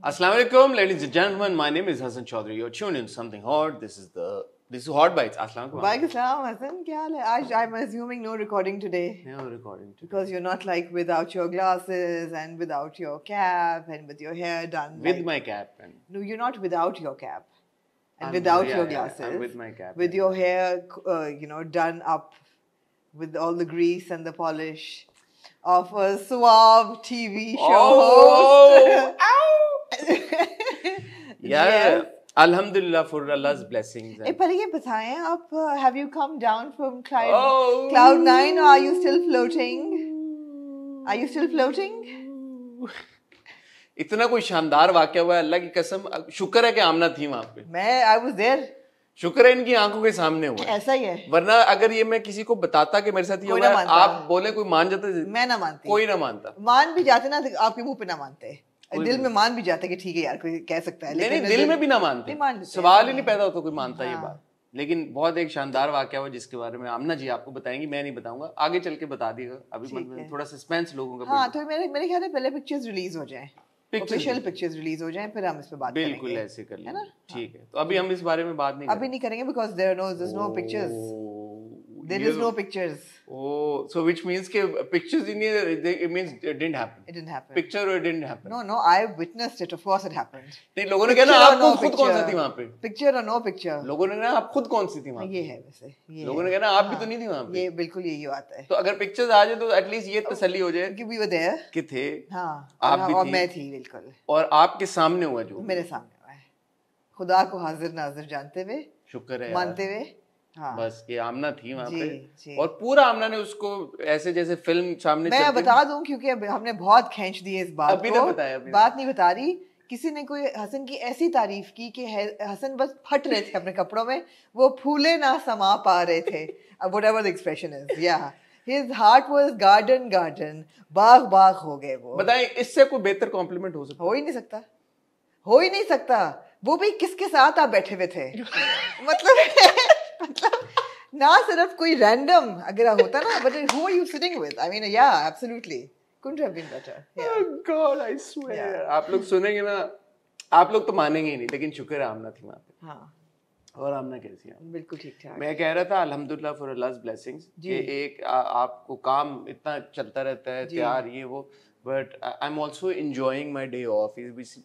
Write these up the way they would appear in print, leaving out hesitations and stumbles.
Assalamu alaikum, ladies and gentlemen. My name is Hassan Chaudhary. You're tuned in to something hot. This is Hot Bites. Assalamu alaikum. Walaikum salam, Hassan. क्या हाल है? आज I'm assuming no recording today. No recording today. Because you're not like without your glasses and without your cap and with your hair done. With like, my cap and No, you're not without your cap and I'm- without yeah, your yeah, glasses. I'm with my cap. With your hair, done up with all the grease and the polish of a suave TV show Oh! host. Yeah. Yes. Alhamdulillah for Allah's blessings. ए, पर ये बताएं आप have you come down from Oh. cloud 9 or are you still floating? Are you still floating? इतना कोई शानदार वाकया हुआ है, अल्लाह की कसम। शुक्र है कि आमना थी वहां पे। I was there. शुक्र है इनकी आंखों के सामने हुआ है। ऐसा ही है। वरना अगर ये मैं किसी को बताता कि मेरे साथ ये कोई हुआ ना है, मानता। आप बोले कोई मान जाता? मैं ना मानती। कोई ना मानता। मान भी जाते ना तो आपके मुंह पे ना मानते। दिल में मान भी जाते कि ठीक है यार कोई कह सकता है। नहीं, दिल में भी ना मानते। नहीं मान लेते। सवाल ही नहीं पैदा होता कोई मानता ये हाँ। बात। लेकिन बहुत एक शानदार वाकया हुआ जिसके बारे में आमना जी आपको बताएंगी, मैं नहीं बताऊंगा। आगे चल के बता दिएगा। अभी ठीक मतलब है। थोड़ा सस्पेंस लोगों का। हाँ, तो मेरे ख्याल में पहले पिक्चर्स रिलीज हो जाएं। Pictures ऑफिशियल पिक्चर्स रिलीज हो जाएं फिर हम इस पे बात करेंगे। बिल्कुल ऐसे कर है ना? लेंगे। ठीक है, तो अभी हम इस बारे में बात नहीं अभी नहीं करेंगे because there's no pictures. There is no pictures. Oh, so which means के pictures in here, it means it didn't happen. It didn't happen. Picture or it didn't happen. No, I witnessed it. Of course it happened. नहीं, लोगों ने कहना Picture or आपको no खुद कौन सा picture? थी वहाँ पे? Picture or no picture? लोगों ने कहना आप खुद कौन सी थी वहाँ हाँ, पे? ये है वैसे। ये लोगों है। ने कहना आप भी हाँ, तो नहीं थी वहाँ पे। ये बिल्कुल यही आता है। तो अगर पिक्चर्स आ जाए तो एटलीस्ट ये तसल्ली हो जाए कि we were there. कि थे हाँ, आप भी और थी। मैं थी बिल्कुल। और आपके सामने हुआ जो मेरे सामने हुआ है। खुदा को हाजिर नाजिर जानते हुए, शुक्र है मानते यार। हुए। हाँ। बस ये आमना थी वहाँ जी, पे जी। और पूरा आमना ने उसको ऐसे जैसे फिल्म सामने मैं चलती बता दूं क्योंकि अब हमने बहुत खींच दी है इस बात अभी को। ना बताया, अभी ना। बात नहीं बता रही। किसी ने कोई हसन की ऐसी तारीफ की कि हसन बस फट रहे थे अपने कपड़ों में, वो फूले ना समा पा रहे थे। whatever the expression is, yeah. His heart was garden, बाग हो गए वो। बताएं इससे कोई बेहतर कॉम्प्लीमेंट हो सकता हो ही नहीं सकता, हो ही नहीं सकता। वो भी किसके साथ आप बैठे हुए थे? मतलब ना सिर्फ कोई रैंडम अगर होता ना, but who are you sitting with? I mean, yeah, absolutely. Couldn't have been better. Yeah. Oh God, I swear. Yeah. आप लोग सुनेंगे ना, आप लोग तो मानेंगे ही नहीं, लेकिन शुक्र है आमना थी वहाँ पे। हाँ, और आमना कैसी है? बिल्कुल ठीक ठाक। मैं कह रहा था अल्हम्दुलिल्लाह फॉर अल्लाह's blessings जी। कि एक आपको काम इतना चलता रहता है, जी। तैयार ये वो, but I'm also enjoying my day off,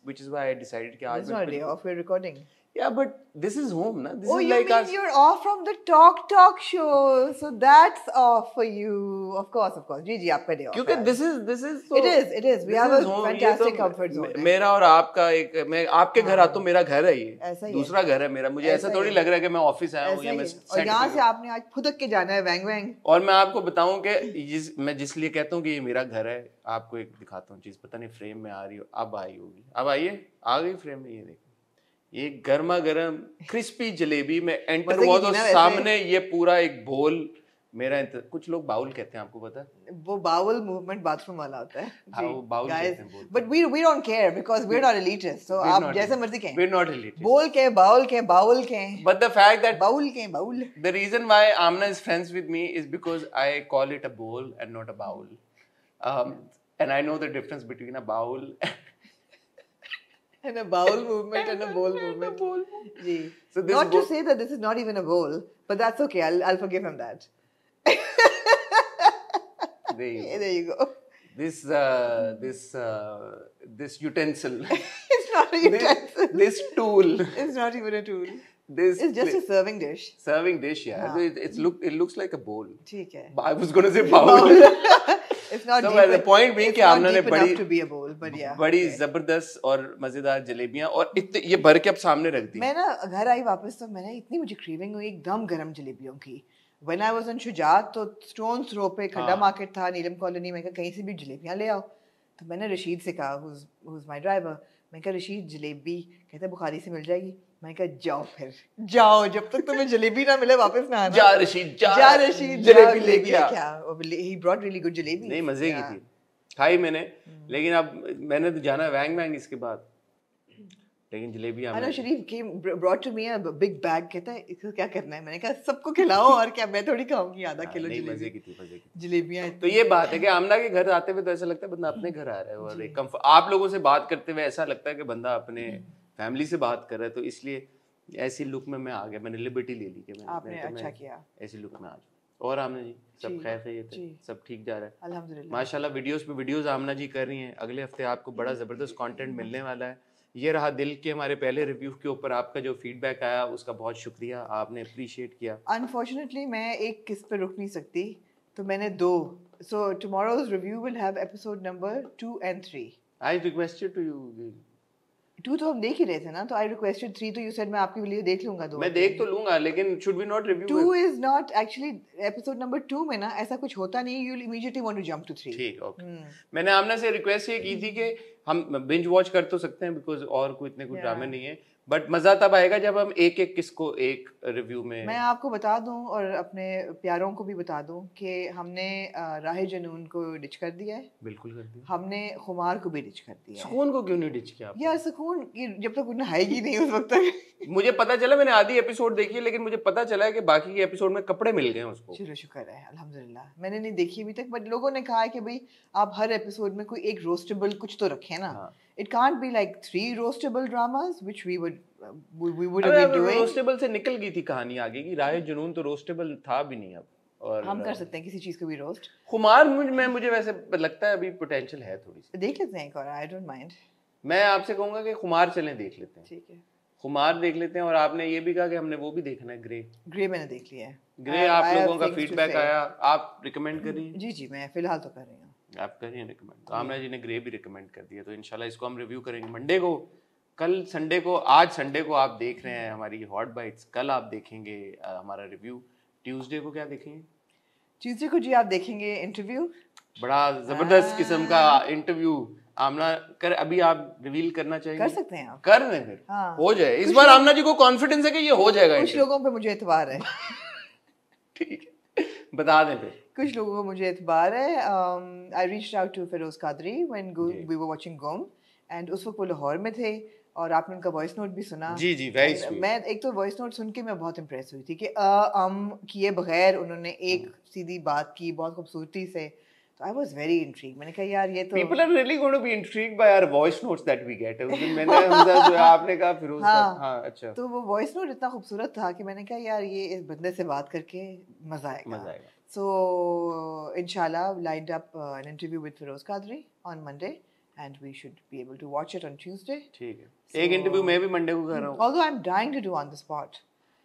which is why I decided कि आज It's not a day off, we're recording. Yeah, but this is home ना. This Oh, is you like mean us. you're off from the talk show, so that's off for you. Of course. जी आपका day off क्योंकि है। this is so, It is. We this have is a home. ये fantastic तो comfort zone. है। मेरा और आपका एक, मैं आपके घर आता हूँ, मेरा घर है ये, ऐसा ही दूसरा घर है मेरा। मुझे ऐसा ऐसा ही थोड़ी है। लग रहा है कि मैं ऑफिस आया हूँ ऐसा या ही मैं है। set और यहाँ पे से हूँ। आपने आज फुदक के जाना है वैंग। और मैं आपको बताऊं कि मैं जिस लिए कहता हूँ कि ये मेरा घर है, आपको एक दिखाता हूँ चीज, पता नहीं फ्रेम में आ रही हो, अब आई होगी, अब आइए, आ गई फ्रेम में। ये देखो, ये गर्मा गर्म क्रिस्पी जलेबी में एंटर मजे हुआ की तो थी ना वैसे। सामने ये पूरा एक बोल मेरा कुछ लोग बाउल कहते हैं, आपको पता है? वो बाउल मूवमेंट बाथरूम वाला होता है। हाँ, वो बाउल कहते हैं, बोल। But we don't care because we're not elitist. So We're आप not जैसे elitist. मर्जी कहें। We're not elitist. बोल के बाउल के बाउल के But the fact that bowl the reason why Amna is friends with me is because I call it a bowl and not a bowl. And I know the difference between a bowl and a bowel movement and a bowl movement. जी. So this Not to bowl- say that this is not even a bowl, but that's okay. I'll forgive him that. There you go. This utensil, It's not a utensil. this tool, It's not even a tool. this It's just a serving dish. serving dish. Yeah, हाँ. it looks like a bowl. ठीक है. I was gonna say bowl. It's not So, deep. well, the point being it's कि not आमना ने deep enough बड़ी- to be a bowl, but yeah. बड़ी okay. जबरदस्त और मजेदार जलेबियां, और ये भर के अब सामने रख दी। मैं ना घर आई वापस तो मैंने इतनी मुझे क्रेविंग हुई एकदम गरम जलेबियों की। When I was in Shujaat तो स्टोन थ्रो पे खड्डा हाँ। मार्केट था नीलम कॉलोनी में, कहा कहीं से भी जलेबियां ले आओ। तो मैंने रशीद से कहा who's my driver, मैं कहा रशीद जलेबी, कहता बुखारी से मिल जाएगी। मैं कहा जाओ फिर जाओ, जब तक तुम्हें जलेबी ना मिले वापस ना आना। जा रशीद रशीद जलेबी लेके आ। He brought really good jalebi. नहीं, मजे की थी, खाई मैंने। लेकिन अब मैंने तो जाना वैंग इसके बाद, लेकिन jalebi I Amna know ji Sharif came brought to me a big bag. कहता है इसको क्या करना है? मैंने कहा सबको खिलाओ और क्या मैं थोड़ी खाऊंगी आधा किलो नहीं मजे जलेबी की थी मजे की थी। जलेबियां तो ये बात है कि आमना के घर आते हुए तो ऐसा लगता है बंदा अपने घर आ रहा है और एक आप लोगों से बात करते हुए ऐसा लगता है कि बंदा अपने फैमिली से बात कर रहा है, तो इसलिए ऐसी लुक में मैं आ गया, मैंने लिबर्टी ले ली कि आपने अच्छा किया। ऐसी लुक में आ जाऊँ। और आमना जी सब जी, खैर खैरियत है, जी। सब ठीक जा रहा है अल्हम्दुलिल्लाह। माशाल्लाह। वीडियोस पे वीडियोस आमना जी कर रही हैं, अगले हफ्ते आपको बड़ा ज़बरदस्त कंटेंट मिलने वाला है। ये रहा दिल के हमारे पहले रिव्यू के ऊपर आपका जो फीडबैक आया उसका बहुत शुक्रिया, आपने अप्रिशिएट किया। Unfortunately मैं एक किस पे रुक नहीं सकती, तो मैंने दो। So tomorrow's review will have episode number 2 and 3. I requested to you, 2 तो हम देख ही रहे थे ना, तो I requested 3, तो you said मैं आपके लिए देख लूंगा 2। मैं देख तो लूंगा लेकिन should we not review 2 is not actually episode number 2 में ना ऐसा कुछ होता नहीं, you'll immediately want to jump to 3. ठीक ओके। मैंने आमना से रिक्वेस्ट ये की थी कि हम बिंज वॉच कर तो सकते हैं बिकॉज और कोई इतने कुछ ड्रामे नहीं है, बट मजा तब आएगा जब हम एक एक किसको एक रिव्यू में। मैं आपको बता दूं और अपने प्यारों को भी बता दूं कि हमने राह जुनून को डिच कर दिया है। बिल्कुल कर दिया। हमने खुमार को भी डिच कर दिया है। सुकून को क्यों नहीं डिच किया आपने? यार सुकून जब तक उन्हें आएगी नहीं उस वक्त तक। मुझे पता चला, मैंने आधी एपिसोड देखी है लेकिन मुझे पता चला है कि बाकी के एपिसोड में कपड़े मिल गए हैं उसको। चलो शुक्र है अल्हम्दुलिल्लाह, मैंने नहीं देखी अभी तक, बट लोगों ने कहा है कि भाई आप हर एपिसोड में कोई एक रोस्टेबल कुछ तो रखें ना। It can't be like 3 roastable dramas which we would have been doing. रोस्टेबल से निकल गई थी कहानी आगे की, राह जुनून तो रोस्टेबल था भी नहीं अब। और हम कर सकते हैं किसी चीज को भी रोस्ट। खुमार मुझे वैसे लगता है अभी पोटेंशियल है थोड़ी सी। देख लेते हैं एक और, आई डोंट माइंड। मैं आपसे कहूंगा कि खुमार चलें देख लेते हैं। ठीक है, खुमार देख लेते हैं। और आपने ये भी कहा कि हमने वो भी देखना है, ग्रे मैंने देख लिया है। ग्रे आप लोगों का फीडबैक आया, आप रिकमेंड कर रही हैं? जी जी मैं फिलहाल तो कर रही हूँ। आप कर रही हैं रिकमेंड, तो आमना जी ने ग्रे भी रिकमेंड कर दिया, तो इंशाल्लाह इसको हम रिव्यू करेंगे मंडे को। कल संडे को, आज संडे को आप देख रहे हैं हमारी हॉट बाइट्स, कल आप देखेंगे हमारा रिव्यू। ट्यूसडे को क्या देखेंगे? ट्यूसडे को जी आप देखेंगे इंटरव्यू, बड़ा जबरदस्त किस्म का इंटरव्यू। आमना कर अभी आप रिवील करना चाहिए? कर सकते हैं आप, कर दें फिर। हाँ। हो जाए इस बार। आमना जी को कॉन्फिडेंस है कि ये हो जाएगा। कुछ लोगों पे मुझे एतबार है। ठीक है, बता दें फिर। कुछ लोगों को मुझे एतबार है। I reached out to Feroze Qadri when we were watching गुम, एंड उस वक्त वो लाहौर में थे और आपने उनका वॉइस नोट भी सुना। जी जी, वेरी स्वीट। मैं एक तो वॉइस नोट सुन के मैं बहुत इम्प्रेस हुई थी कि किए बगैर उन्होंने एक सीधी बात की बहुत खूबसूरती से। तो आई वाज वेरी इंट्रिग्ड। मैंने कहा यार ये तो people are really going to be intrigued by our voice notes that we get। उस दिन मैंने हमजा जो आपने कहा फिरोज हाँ, हाँ अच्छा, तो वो वॉइस नोट इतना खूबसूरत था कि मैंने कहा यार ये इस बंदे से बात करके मजा आएगा। So inshallah lined up an interview with Feroz Qadri on Monday and we should be able to watch it on Tuesday. ठीक है। एक इंटरव्यू मैं भी मंडे को कर रहा हूँ। Although I'm dying to do on the spot.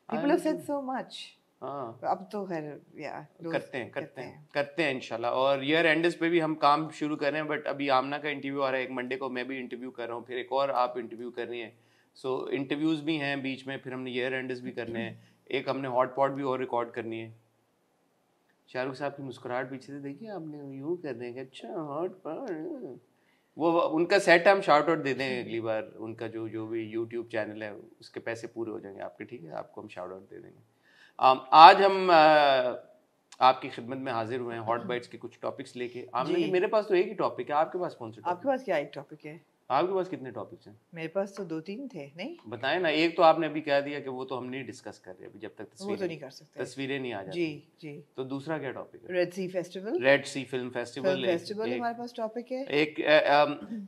People have said so much. हाँ, अब तो खैर करते हैं इंशाल्लाह। और ईयर एंड्स पे भी हम काम शुरू कर रहे हैं, बट अभी आमना का इंटरव्यू आ रहा है एक मंडे को, मैं भी इंटरव्यू कर रहा हूँ, फिर एक और आप इंटरव्यू कर रही हैं। सो इंटरव्यूज भी हैं बीच में, फिर हमने ईयर एंड्स भी करने हैं, एक हमने हॉट पॉट भी और रिकॉर्ड करनी है। शाहरुख साहब की मुस्कुराहट पीछे से देखिए आपने, यूँ कर देंगे अच्छा हॉट पॉट। वो उनका सेट हम शाउट आउट दे देंगे अगली बार, उनका जो भी यूट्यूब चैनल है उसके पैसे पूरे हो जाएंगे आपके, ठीक है, आपको हम शाउट आउट दे देंगे। आज हम आपकी खिदमत में हाजिर हुए हैं हॉट बाइट्स के कुछ टॉपिक्स लेके। आमना जी मेरे पास तो एक ही टॉपिक है, आपके पास कौन सा टॉपिक? आपके पास क्या एक टॉपिक है? आपके पास कितने टॉपिक्स हैं? मेरे पास तो 2-3 थे। नहीं बताएं ना। एक तो आपने अभी कह दिया कि वो तो हम नहीं डिस्कस कर रहे अभी, जब तक वो तो नहीं कर सकते, तस्वीरें नहीं आ जाती। जी जी। तो दूसरा क्या टॉपिक है? रेड सी फेस्टिवल। रेड सी फिल्म फेस्टिवल हमारे पास टॉपिक है। एक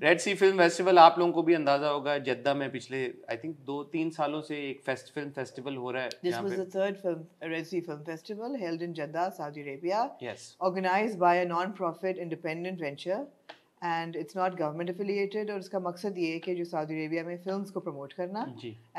रेड सी फिल्म फेस्टिवल, आप लोगों को भी अंदाजा होगा जद्दा में पिछले आई थिंक 2-3 सालों से एक फिल्म फेस्टिवल हो रहा है। This was the third Red Sea Film Festival held in Jeddah, Saudi Arabia. Yes. Organized by a non-profit independent venture and it's not government affiliated, और इसका मकसद ये है कि जो सऊदी अरेबिया में फिल्म्स को प्रमोट करना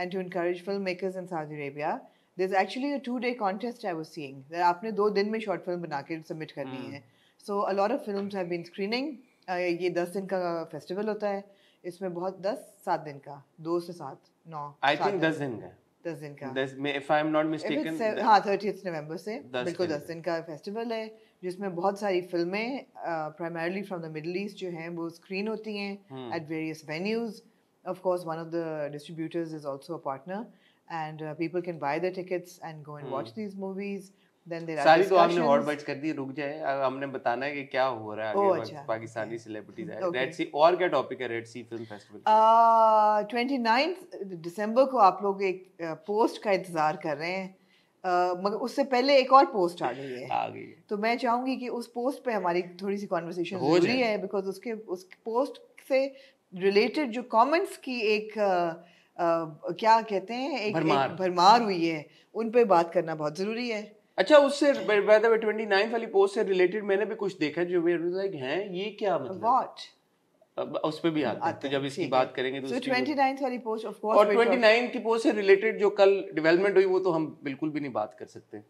and to encourage filmmakers in Saudi Arabia. There's actually a 2-day contest I was seeing. आपने 2 दिन में शॉर्ट फिल्म बना के सबमिट करनी है। So a lot of films have been screening. ये 10 दिन का फेस्टिवल होता है, इसमें बहुत 7 दिन का, 2 से 7 9 आई थिंक 10 दिन का 10 दिन का, if I'm not mistaken, हाँ 30 नवंबर से बिल्कुल 10 दिन का फेस्टिवल है, जिसमें बहुत सारी फिल्में primarily from the middle east जो हैं वो स्क्रीन होती हैं at various venues. Of course one of the distributors is also a partner and people can buy their tickets and go and watch these movies. then there are सारी तो आपने hot discussions. Bytes कर दी, रुक जाए, अब हमने बताना है कि क्या हो रहा है ओह, आगे, अच्छा, पाकिस्तानी सेलिब्रिटीज है। Okay. रेड सी, और क्या टॉपिक है रेड सी फिल्म फेस्टिवल? 29 दिसंबर को आप लोग एक पोस्ट का इंतजार कर रहे हैं, मगर उससे पहले एक और पोस्ट आ गई है। आ गई है। तो मैं चाहूंगी कि उस पोस्ट पे हमारी थोड़ी सी कॉन्वर्सेशन हो जरूरी जाए। है, बिकॉज उस पोस्ट से रिलेटेड जो कमेंट्स की एक क्या कहते हैं, एक भरमार हुई है, उन पे बात करना बहुत जरूरी है। अच्छा, उससे बाय द वे 29 वाली पोस्ट से रिलेटेड मैंने भी कुछ देखा जो वे लाइक हैं, ये क्या मतलब? व्हाट? अब उस पे भी आते हैं, तो जब इसकी बात करेंगे तो so उसकी 29 वाली पोस्ट ऑफ कोर्स, और 29 की पोस्ट से रिलेटेड जो कल डेवलपमेंट हुई वो तो हम बिल्कुल भी नहीं बात कर सकते।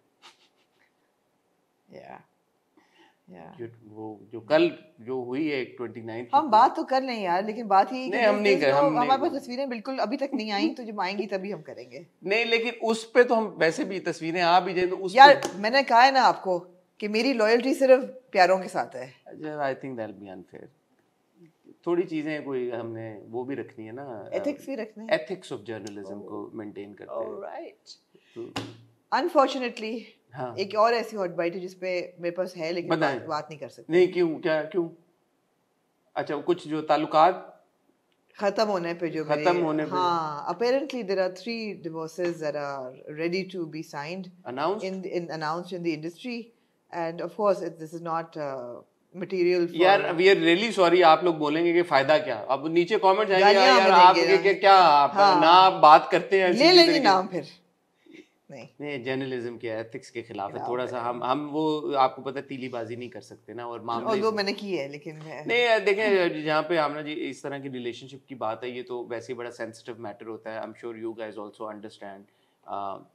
वो जो कल जो हुई है 29 हम बात तो कर लें यार, लेकिन बात ही नहीं, हम नहीं कर, हमारे पास तस्वीरें बिल्कुल अभी तक नहीं आई, तो जब आएंगी तभी हम करेंगे। नहीं, लेकिन उस पे तो हम वैसे भी तस्वीरें आ भी जाए तो उस यार मैंने कहा है ना आपको कि मेरी लॉयल्टी सिर्फ प्यारों के साथ है। I think that B unfair. थोड़ी चीजें कोई हमने वो भी रखनी है ना, एथिक्स भी रखने हैं, एथिक्स ऑफ जर्नलिज्म को मेंटेन करते हैं। ऑलराइट। अनफॉर्चुनेटली हाँ, एक और ऐसी हॉट बाइट है जिसपे मेरे पास है, लेकिन बात नहीं कर सकते। नहीं, क्यों? क्या क्यों? अच्छा, कुछ जो ताल्लुकात खत्म होने पे जो खत्म होने पे, हाँ, apparently there are 3 divorces that are ready to be signed, announced in the industry, and of course this is not material for यार वी आर रियली सॉरी। आप लोग बोलेंगे कि फायदा क्या? अब नीचे कमेंट्स आएंगे यार आप क्या आप ना आप बात करते हैं, ले लेंगे नाम फिर। नहीं, जर्नलिज्म के एथिक्स के खिलाफ है थोड़ा सा। हम वो आपको पता है तीलीबाजी नहीं कर सकते ना, और मामले वो मैंने की है, लेकिन नहीं देखें जहाँ पे आमना जी इस तरह की रिलेशनशिप की बात है, ये तो वैसे ही बड़ा सेंसिटिव मैटर होता है। I am sure you guys also understand.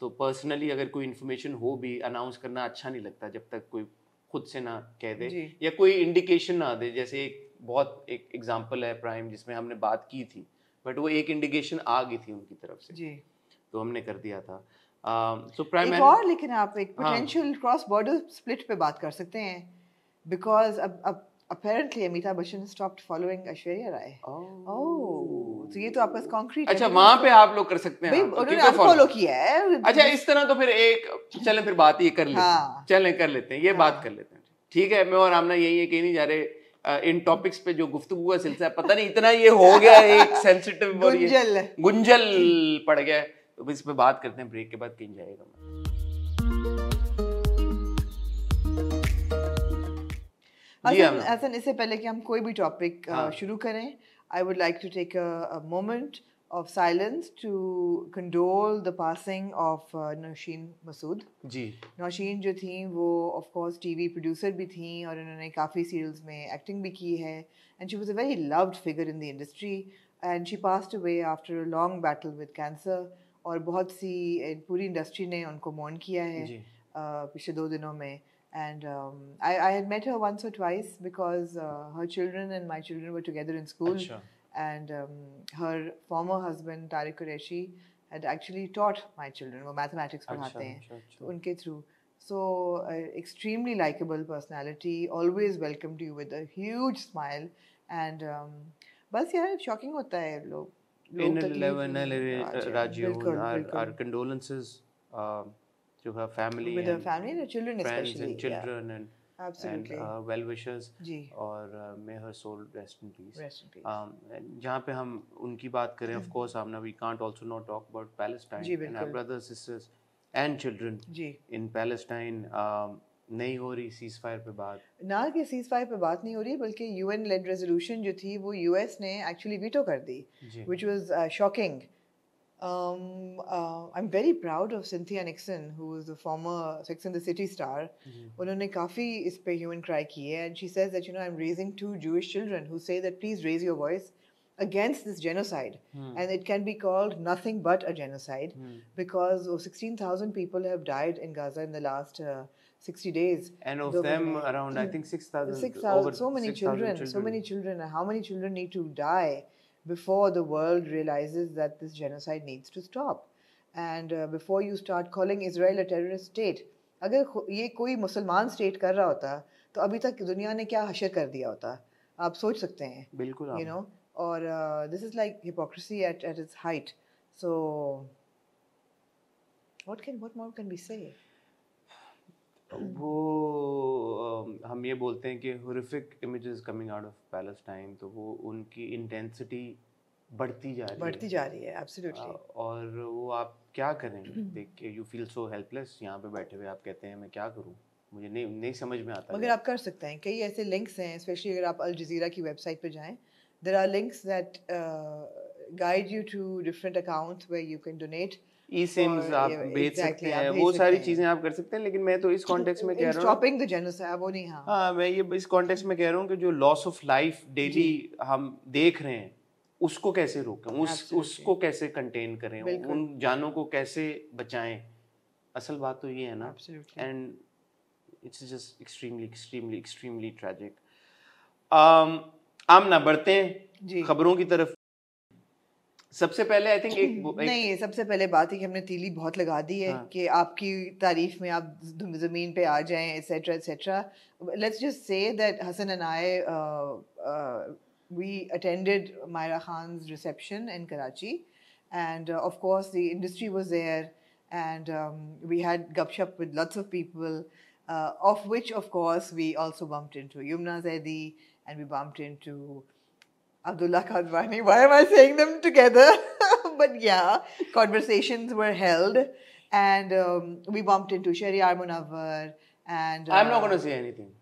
तो पर्सनली अगर कोई इन्फॉर्मेशन हो भी, अनाउंस करना अच्छा नहीं लगता जब तक कोई खुद से ना कह दे या कोई इंडिकेशन ना दे। जैसे एक एग्जांपल है प्राइम, जिसमें हमने बात की थी, बट वो एक इंडिकेशन आ गई थी उनकी तरफ से जी, तो हमने कर दिया था। So एक और, लेकिन आप एक पोटेंशियल क्रॉस बॉर्डर स्प्लिट पे बात कर सकते हैं, बिकॉज अब apparently Amitabh Bachchan stopped following Aishwarya Rai. तो ये तो आपका कंक्रीट। अच्छा, वहां पे आप लोग कर सकते हैं, उन्होंने अनफॉलो किया है। अच्छा, इस तरह तो फिर चलें फिर बात ये कर लेते हैं, चलें कर लेते हैं, ये बात कर लेते हैं, ठीक है। मैं और आमना यही कहीं नहीं जा रहे इन टॉपिक्स पे जो गुफ्तगू का सिलसिला, पता नहीं इतना ये हो गया एक सेंसिटिव गुंजल पड़ गया है, तो इस पे बात करते हैं, ब्रेक के बाद कहीं जाएगा। हसन, इससे पहले कि हम कोई भी टॉपिक शुरू करें, I would like to take a moment of silence to condole the passing of Nausheen Masood जी। नौशीन जो थी वो of course TV producer भी थी, और उन्होंने काफ़ी serials में acting भी की है, and she was a very loved figure in the industry, and she passed away after a long battle with cancer, और बहुत सी पूरी इंडस्ट्री ने उनको मौन किया है पिछले 2 दिनों में। And I had met her once or twice because her children and my children were together in school. Achha. And her former husband Tariq Qureshi had actually taught my children, वो mathematics पढ़ाते हैं, तो उनके through. So extremely likable personality, always welcomed you with a huge smile, and बस यार shocking होता है लोग our condolences to her family, with her family and her children, friends especially and children, yeah. Absolutely. and well wishes और may her soul rest in peace. जहाँ पे हम उनकी बात करें, of course हमने we can't also not talk about Palestine and our brothers, sisters and children in Palestine. नहीं हो रही सीज फायर पे बात, ना कि सीज फायर पे बात नहीं हो रही, बल्कि UN led resolution जो थी वो US ने actually veto कर दी, which was shocking. I'm very proud of Cynthia Nixon, who is the former Sex and the City star. उन्होंने काफ़ी इस पे human cry की है, and she says that I'm raising 2 Jewish children who say that please raise your voice against this genocide, and it can be called nothing but a genocide, because 16,000 people have died in Gaza in the last 60 days, and of them around I think 6,000. So many children. How many children need to die before the world realizes that this genocide needs to stop, and before you start calling Israel a terrorist state? अगर ये कोई मुसलमान state कर रहा होता तो अभी तक दुनिया ने क्या हशर कर दिया होता, आप सोच सकते हैं। बिल्कुल, or this is like hypocrisy at its height. So what more can we say? वो हम ये बोलते हैं कि horrific images coming out of Palestine, तो वो उनकी इंटेंसिटी बढ़ती जा रही है एब्सोल्युटली। और वो आप क्या करें देख के, यू फील सो हेल्पलेस। यहाँ पे बैठे हुए आप कहते हैं मैं क्या करूँ, मुझे नहीं समझ में आता। मगर आप कर सकते हैं, कई ऐसे लिंक्स हैं, स्पेशली अगर आप अल जज़ीरा की वेबसाइट पे जाएं, there are links that guide you to different accounts where you can donate. ESIMs आप भेज सकते हैं, वो सारी चीजें आप कर सकते हैं। लेकिन मैं तो इस कॉन्टेक्स्ट में कह रहा हूँ, स्टॉपिंग द जेनोसाइड वो नहीं। हाँ मैं ये इस कॉन्टेक्स्ट में कह रहा हूँ कि जो लॉस ऑफ लाइफ डेली हम देख रहे हैं उसको कैसे रोकें, उसको कैसे कंटेन करें, उन जानों को कैसे बचाएं। असल बात तो ये है ना। And it's just extremely tragic. Aamna बढ़ते हैं खबरों की तरफ। सबसे पहले आई थिंक नहीं, सबसे पहले बात है कि हमने तीली बहुत लगा दी है कि आपकी तारीफ में आप ज़मीन पे आ जाएं etcetera etcetera. Let's just say that Hasan and I we attended Myra Khan's reception in Karachi, and of course the industry was there, and we had gupshup with lots of people, of which of course we also bumped into Yumna Zaidi, and we bumped into Abdullah Kadwani. Why am I saying them together? But yeah, conversations were held, and we bumped into Shariar Munawwar, and I'm not going to say anything.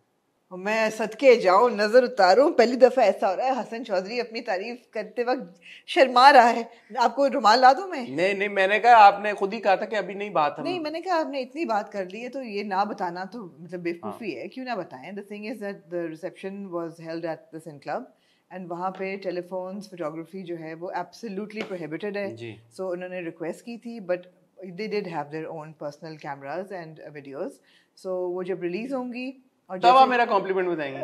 मैं सदके जाऊं, नजर उतारूं, पहली दफा ऐसा हो रहा है हसन चौधरी अपनी तारीफ करते वक्त शर्मा रहा है। आपको रुमाल ला दूं मैं? नहीं मैंने कहा, आपने खुद ही कहा था कि अभी नहीं बात हम। नहीं, मैंने कहा आपने इतनी बात कर ली है तो ये ना बताना तो मतलब बेवकूफ़ी है, क्यों ना बताएं। The thing is that the reception was held at the Sind club, and वहाँ पे टेलीफोन्स फोटोग्राफी जो है वो एब्सोल्युटली प्रोहिबिटेड है। सो उन्होंने रिक्वेस्ट की थी, but they did have their own personal cameras and videos. So वो जब रिलीज होंगी और तब आप मेरा कॉम्प्लीमेंट बताएंगे।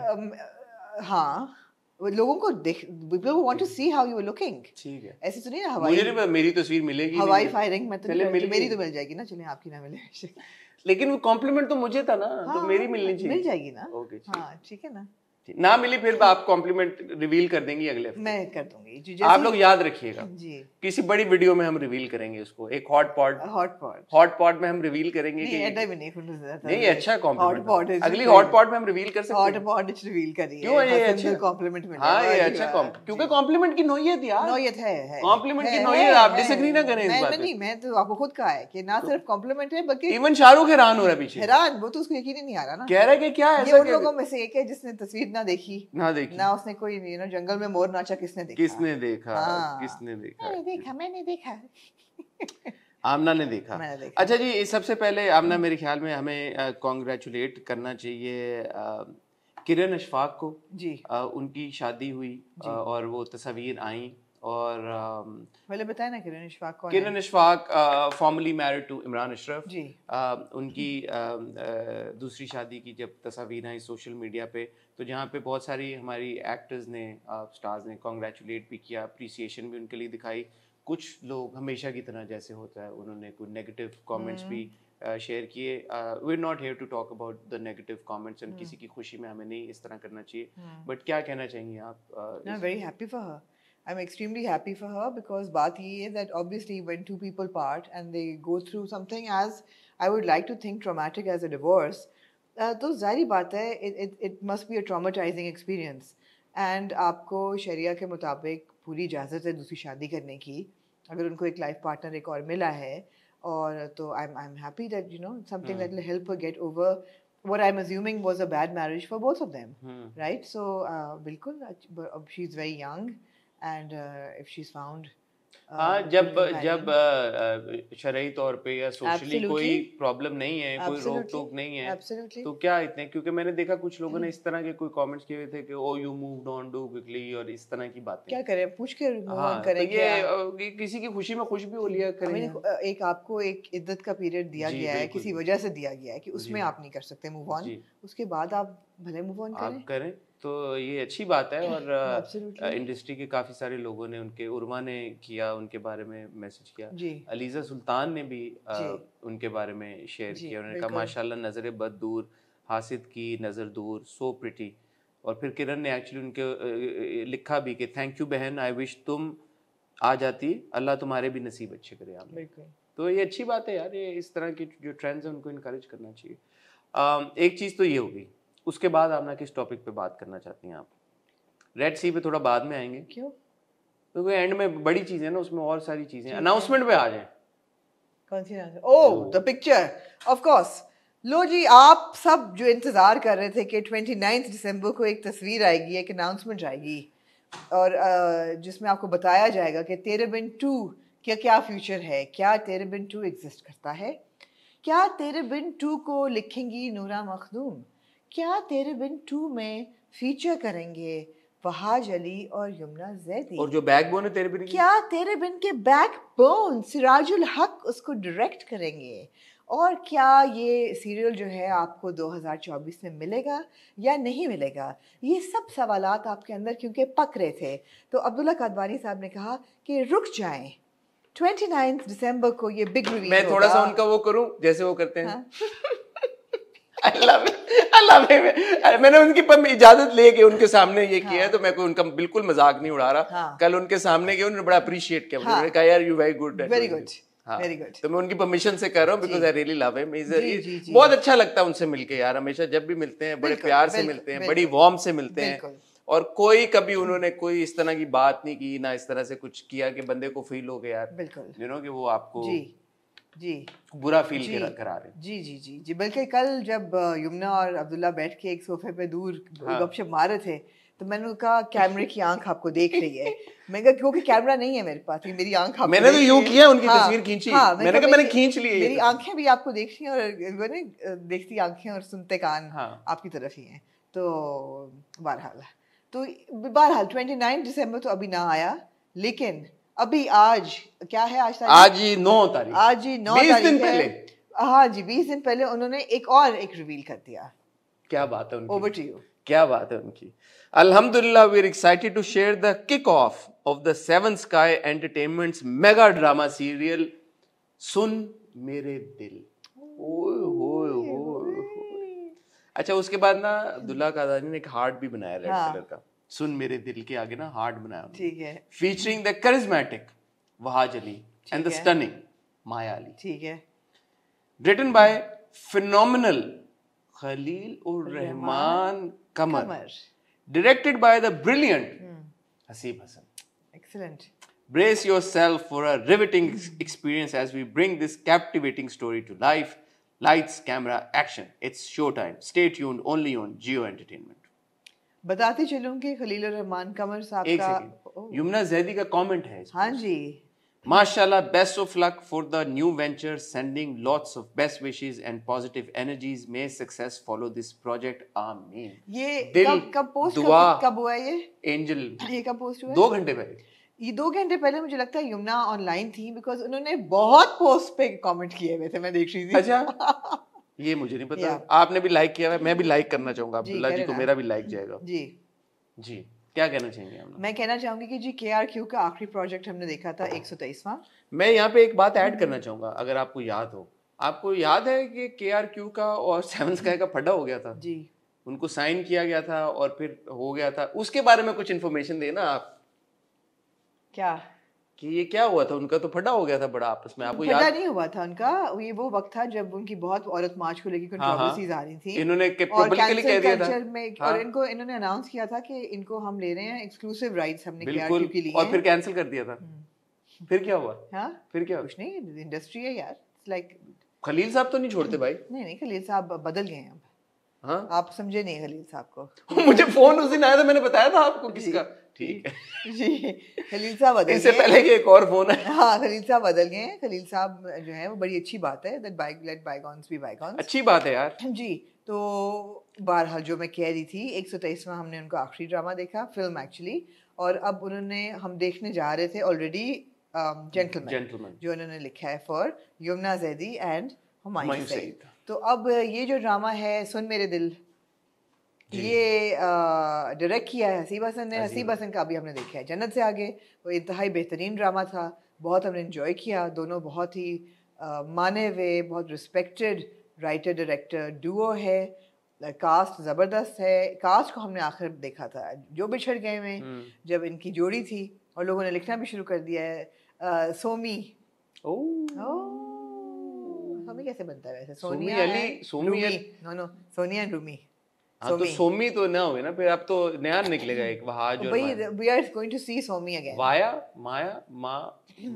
हाँ, लोगों को देख, people want to see how you were looking। ठीक है, ऐसे तो नहीं ना हवाई, मुझे मेरी तस्वीर मिलेगी, हवाई फायरिंग में तो मेरी तो मिल जाएगी ना, चलिए आपकी ना मिले। लेकिन वो कॉम्प्लीमेंट तो मुझे था ना। तो मेरी मिलनी चाहिए। मिल जाएगी ना। ओके, हाँ ठीक है ना। ना मिली फिर आप कॉम्प्लीमेंट रिवील कर देंगी अगले हफ्ते। मैं कर दूंगी। आप लोग याद रखिएगा जी, किसी बड़ी वीडियो में हम रिवील करेंगे उसको। एक हॉट पॉट में हम रिवील करेंगे कि नहीं अच्छा कॉम्प्लीमेंट, अगली हॉट पॉट में हम रिवील कर सकते हैं। हॉट पॉट रिवील करिए, क्यों ये अच्छा कॉम्प्लीमेंट मिला। हाँ ये अच्छा क्योंकि कॉम्प्लीमेंट की नौयत यार, नौयत है कॉम्प्लीमेंट की नौयत। आप डिसएग्री ना करें इस बात पे। नहीं, मैं तो आपको खुद कहा है कि ना सिर्फ कॉम्प्लीमेंट है बल्कि इवन शाहरुख हैरान हो रहा है पीछे। हैरान, वो तो उसको यकीन ही नहीं आ रहा ना, कह रहा है कि क्या ऐसा। ये उन लोगों में से एक है जिसने तस्वीर ना देखी ना उसने कोई जंगल में मोर नाचा किसने देखा। मैंने देखा आमना ने देखा। अच्छा जी, सबसे पहले आमना मेरे ख्याल में हमें कॉन्ग्रेचुलेट करना चाहिए किरण अशफाक को जी। उनकी शादी हुई और वो तस्वीर आई। और पहले बताया ना किरण अशफाक कौन है? Kiran Ashfaq formally married to Imran Ashraf ji. उनकी दूसरी शादी की जब तस्वीर आई सोशल मीडिया पे, तो जहाँ पे बहुत सारी हमारी एक्टर्स ने, स्टार्स ने कॉन्ग्रेचुलेट भी किया, अप्रिसिएशन भी उनके लिए दिखाई। कुछ लोग हमेशा की तरह जैसे होता है उन्होंने कुछ नेगेटिव कमेंट्स भी शेयर किए। We are not here to talk about the negative comments, and किसी की खुशी में हमें नहीं इस तरह करना चाहिए। बट क्या कहना चाहेंगे आप? I am very happy for her. I'm extremely happy for her because बात ये है that obviously when two people part and they go through something as I would like to think traumatic as a divorce, तो जाहिर बात है it must be a traumatizing experience, and आपको शरिया के मुताबिक पूरी इजाज़त है दूसरी शादी करने की अगर उनको एक लाइफ पार्टनर एक और मिला है। और तो I'm happy that something that will help her get over what I'm assuming was a bad marriage for both of them, right? So बिल्कुल, she's very young. And if she's found हाँ, जब शरई तौर पे या सोशली कोई problem नहीं है, कोई रोक टोक नहीं है, तो क्या इतने, क्योंकि मैंने देखा कुछ लोगों ने इस तरह के कोई कमेंट्स किए थे कि oh you moved on too quickly और इस तरह की बातें। क्या करें, पूछ के मूव ऑन करें? ये किसी की खुशी में खुश भी हो लिया करें। एक आपको एक इज्जत का पीरियड दिया गया है, किसी वजह से दिया गया है कि उसमें आप नहीं कर सकते मूव ऑन, उसके बाद आप भले मूव ऑन करें तो ये अच्छी बात है। और इंडस्ट्री के काफ़ी सारे लोगों ने, उनके उर्मा ने किया, उनके बारे में मैसेज किया, अलीज़ा सुल्तान ने भी उनके बारे में शेयर किया। उन्होंने कहा माशाल्लाह नज़र बद दूर, हासिद की नज़र दूर, सो प्रिटी। और फिर किरण ने एक्चुअली उनके लिखा भी कि थैंक यू बहन, आई विश तुम आ जाती, अल्लाह तुम्हारे भी नसीब अच्छे करे आप। तो ये अच्छी बात है यार, ये इस तरह की जो ट्रेंड्स हैं उनको इनकरेज करना चाहिए। एक चीज तो ये होगी, उसके बाद आप ना किस टॉपिक पे बात करना चाहती हैं आप? रेड सी पे थोड़ा बाद में आएंगे क्यों? क्योंकि एंड में बड़ी चीजें ना, उसमें और सारी चीजें, अनाउंसमेंट पे आ जाए। कौन सी? ओह, द पिक्चर, ऑफ कोर्स। लो जी, आप सब जो इंतजार कर रहे थे कि 29 दिसंबर को एक तस्वीर आएगी, एक अनाउंसमेंट आएगी और जिसमें आपको बताया जाएगा कि तेरे बिन 2 क्या क्या फ्यूचर है, क्या तेरे बिन 2 एग्जिस्ट करता है, क्या तेरे बिन 2 को लिखेंगी नूरा मखदूम, क्या तेरे बिन 2 में फीचर करेंगे वहाज अली और यमुना जैदी, और जो बैकबोन है तेरे बिन की, क्या तेरे बिन के बैकबोन सिराजुल हक उसको डायरेक्ट करेंगे, और क्या ये सीरियल जो है आपको 2024 में मिलेगा या नहीं मिलेगा। ये सब सवालात आपके अंदर क्योंकि पक रहे थे, तो अब्दुल्ला कादवानी साहब ने कहा कि रुक जाएं, 29 दिसंबर को ये बिग रिवील मैं थोड़ा सा होगा। उनका वो करूं जैसे वो करते हैं। हाँ? मैंने उनकी इजाजत लेके उनके सामने ये किया है, तो मैं कोई उनका बिल्कुल मजाक नहीं उड़ा रहा। हाँ। कल उनके सामने किया, उन्होंने बड़ा अप्रिशिएट किया, हाँ। उन्होंने कहा यार you very good, very good, very good. तो मैं उनकी परमिशन से कर रहा हूँ, because I really love him. जी। बहुत अच्छा लगता है उनसे मिलके यार, हमेशा जब भी मिलते हैं बड़े प्यार से मिलते हैं, बड़ी वार्म से मिलते हैं, और कोई कभी उन्होंने कोई इस तरह की बात नहीं की, ना इस तरह से कुछ किया कि बंदे को फील हो गया यार, बिल्कुल, यू नो, कि वो आपको जी बुरा फील करा रहे। जी। बल्कि कल जब यमुना और अब्दुल्ला बैठ के एक सोफे पे दूर गपशप मार रहे थे, तो मैंने कहा कैमरे की आंख आपको देख रही है। मैं कहा क्योंकि कैमरा नहीं है मेरे पास, मेरी आंख आपको मैंने तो यूं किया, उनकी हाँ, तस्वीर खींची। हाँ, मैंने कहा मैंने खींच ली, मेरी आंखें भी आपको देख रही हैं, और वो नहीं देखती आंखें और सुनते कान आपकी तरफ ही हैं। तो बहरहाल 29 दिसंबर तो अभी ना आया, लेकिन अभी आज क्या है, आज ही 9 तारीख, आज ही 9 तारीख दिन पहले, हाँ जी, 20 दिन पहले उन्होंने एक रिवील कर दिया। क्या बात है उनकी, ओवर टू यू। क्या बात है उनकी। अल्हम्दुलिल्लाह, we are excited to share the kick off the Seven Sky Entertainments mega drama serial Sun Mere Dil. अच्छा, उसके बाद ना अब्दुल्ला कादवानी ने एक हार्ट भी बनाया रेड कलर का, सुन मेरे दिल के आगे ना हार्ट बनाया, ठीक है, featuring the charismatic Wahaj Ali and the stunning Maya Ali, ठीक है, रिटन बाय फिनोमिनल खलील उर रहमान कमर, directed by the brilliant Haseeb Hassan. Excellent. Brace yourself for a riveting experience as we bring this captivating story to life. Lights, camera, action. It's showtime. Stay tuned only on Jio Entertainment. बताते चलूं कि खलील उर रहमान कमर साहब का, एक second, Yamuna Zaidi का comment है। हाँ जी, Mashallah, best of luck for the new venture. Sending lots of best wishes and positive energies. May success follow this project. Amen. ये कब पोस्ट कब हुआ ये? एंजल, ये कब पोस्ट हुआ? 2 घंटे पहले। ये 2 घंटे पहले मुझे लगता है यमुना ऑनलाइन थी, बिकॉज उन्होंने बहुत पोस्ट पे कमेंट किए हुए थे, मैं देख रही थी। अच्छा, ये मुझे नहीं पता। आपने भी लाइक किया है, मैं भी लाइक करना चाहूंगा अब्दुल्ला जी को, मेरा भी लाइक जाएगा। जी क्या कहना चाहेंगे आप? मैं कहना चाहूंगी कि जी KRQ का आखिरी प्रोजेक्ट हमने देखा था 123वां। मैं यहाँ पे एक बात ऐड करना चाहूंगा, अगर आपको याद हो, आपको याद है कि KRQ का और सेवन स्काई का फड्डा हो गया था जी, उनको साइन किया गया था और फिर हो गया था, उसके बारे में कुछ इन्फॉर्मेशन देना आप। क्या कि ये क्या हुआ था, उनका तो फटा हो गया था बड़ा आपस में, आपको याद? नहीं हुआ था उनका, ये वो वक्त था जब उनकी बहुत औरत मार्च को लेकर कंट्रोवर्सीज आ रही थी, इन्होंने पब्लिकली कह दिया था में, और इन्होंने अनाउंस किया था कि इनको हम ले रहे हैं एक्सक्लूसिव राइट्स, हमने KRQ के लिए, और फिर कैंसिल कर दिया था। फिर क्या हुआ? फिर क्या? कुछ नहीं, इंडस्ट्री है यार, लाइक खलील साहब तो नहीं छोड़ते भाई। नहीं, खलील साहब बदल गए हैं अब। हाँ, आप समझे नहीं खलील साहब को। मुझे फोन उस दिन आया था, मैंने बताया था आपको किसका। ठीक है जी, खलील साहब बदल गए। इससे पहले कि एक और फोन है। हाँ, खलील साहब बदल गए हैं। खलील साहब जो है वो बड़ी अच्छी बात है, that let bygones be bygones। अच्छी बात है यार जी। तो बहरहाल जो मैं कह रही थी, 123वां हमने उनका आखिरी ड्रामा देखा, फिल्म एक्चुअली, और अब उन्होंने, हम देखने जा रहे थे ऑलरेडी जेंटलमैन, जो उन्होंने लिखा है फॉर यमुना जैदी एंड हुमायूं सईद। तो अब ये जो ड्रामा है सुन मेरे दिल, ये डायरेक्ट किया है हसीब हसन ने। हसीब हसन का अभी हमने देखा है जन्नत से आगे, वो इंतहाई बेहतरीन ड्रामा था, बहुत हमने इन्जॉय किया। दोनों बहुत ही माने हुए, बहुत रिस्पेक्टेड राइटर डायरेक्टर डुओ है, कास्ट ज़बरदस्त है। कास्ट को हमने आखिर देखा था जो बिछड़ गए में, जब इनकी जोड़ी थी, और लोगों ने लिखना भी शुरू कर दिया है। सोमी हमें कैसे बनता है वैसे? Somi Sonia Ali, and Somi Rumi. Ali. No Sonia and Rumi. हाँ तो सोमी तो ना हुए ना, फिर अब तो नया निकलेगा एक वहाज और Maya. we are going to see Somi again. वाया, माया,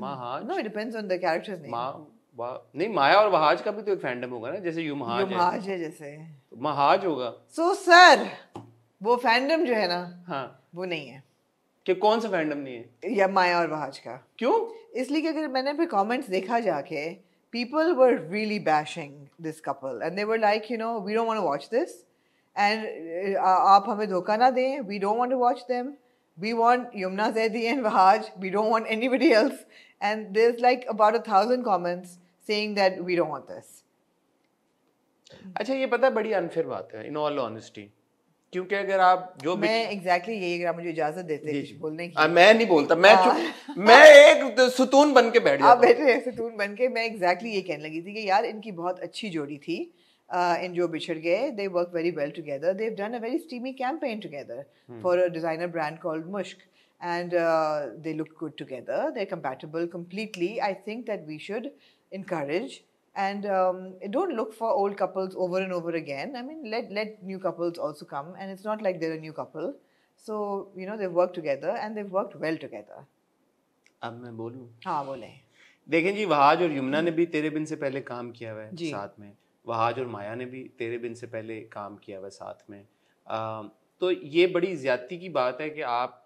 महाज। No, it depends on the character's name. नहीं, माया और वहाज का भी तो एक फैंडम होगा ना, जैसे युमहाज है। युमहाज है जैसे। तो महाज होगा। So sir, वो फैंडम जो है ना, हाँ, वो नहीं है। कि कौन सा फैंडम नहीं है? या माया और वहाज का। क्यों? इसलिए कि अगर मैंने फिर कमेंट्स देखा जाके, people were really bashing this couple and they were like, you know, we don't want to watch this and आप हमें धोखा ना दें, we don't want to watch them, we want Yumna Zaidi and Wahaj, we don't want anybody else, and there's like about 1,000 comments saying that we don't want this. अच्छा, ये पता है बड़ी अनफेयर बात है in all honesty, क्योंकि अगर आप जो मैं एग्जैक्टली यही, अगर आप मुझे इजाजत देते हैं कुछ बोलने की। मैं नहीं बोलता, मैं एक सुतून बन के बैठ जाता हूं। आप बैठे हैं सुतून बन के। मैं एग्जैक्टली ये कहने लगी थी कि यार इनकी बहुत अच्छी जोड़ी थी इन जो बिछड़ गए। They work very well together. They've done a very steamy campaign together for a designer brand called Mushk, and they look good together. They're compatible completely. I think that we should encourage and don't look for old couples over and over again. I mean, let new couples also come, and it's not like they're a new couple. So you know, they've worked together and they've worked well together. अब मैं बोलूं? हाँ बोले। देखें जी, वहाज और यमुना ने भी तेरे बिन से पहले काम किया हुआ है जी। साथ में। वहाज और माया ने भी तेरे बिन से पहले काम किया हुआ है साथ में। तो ये बड़ी ज्यादती की बात है कि आप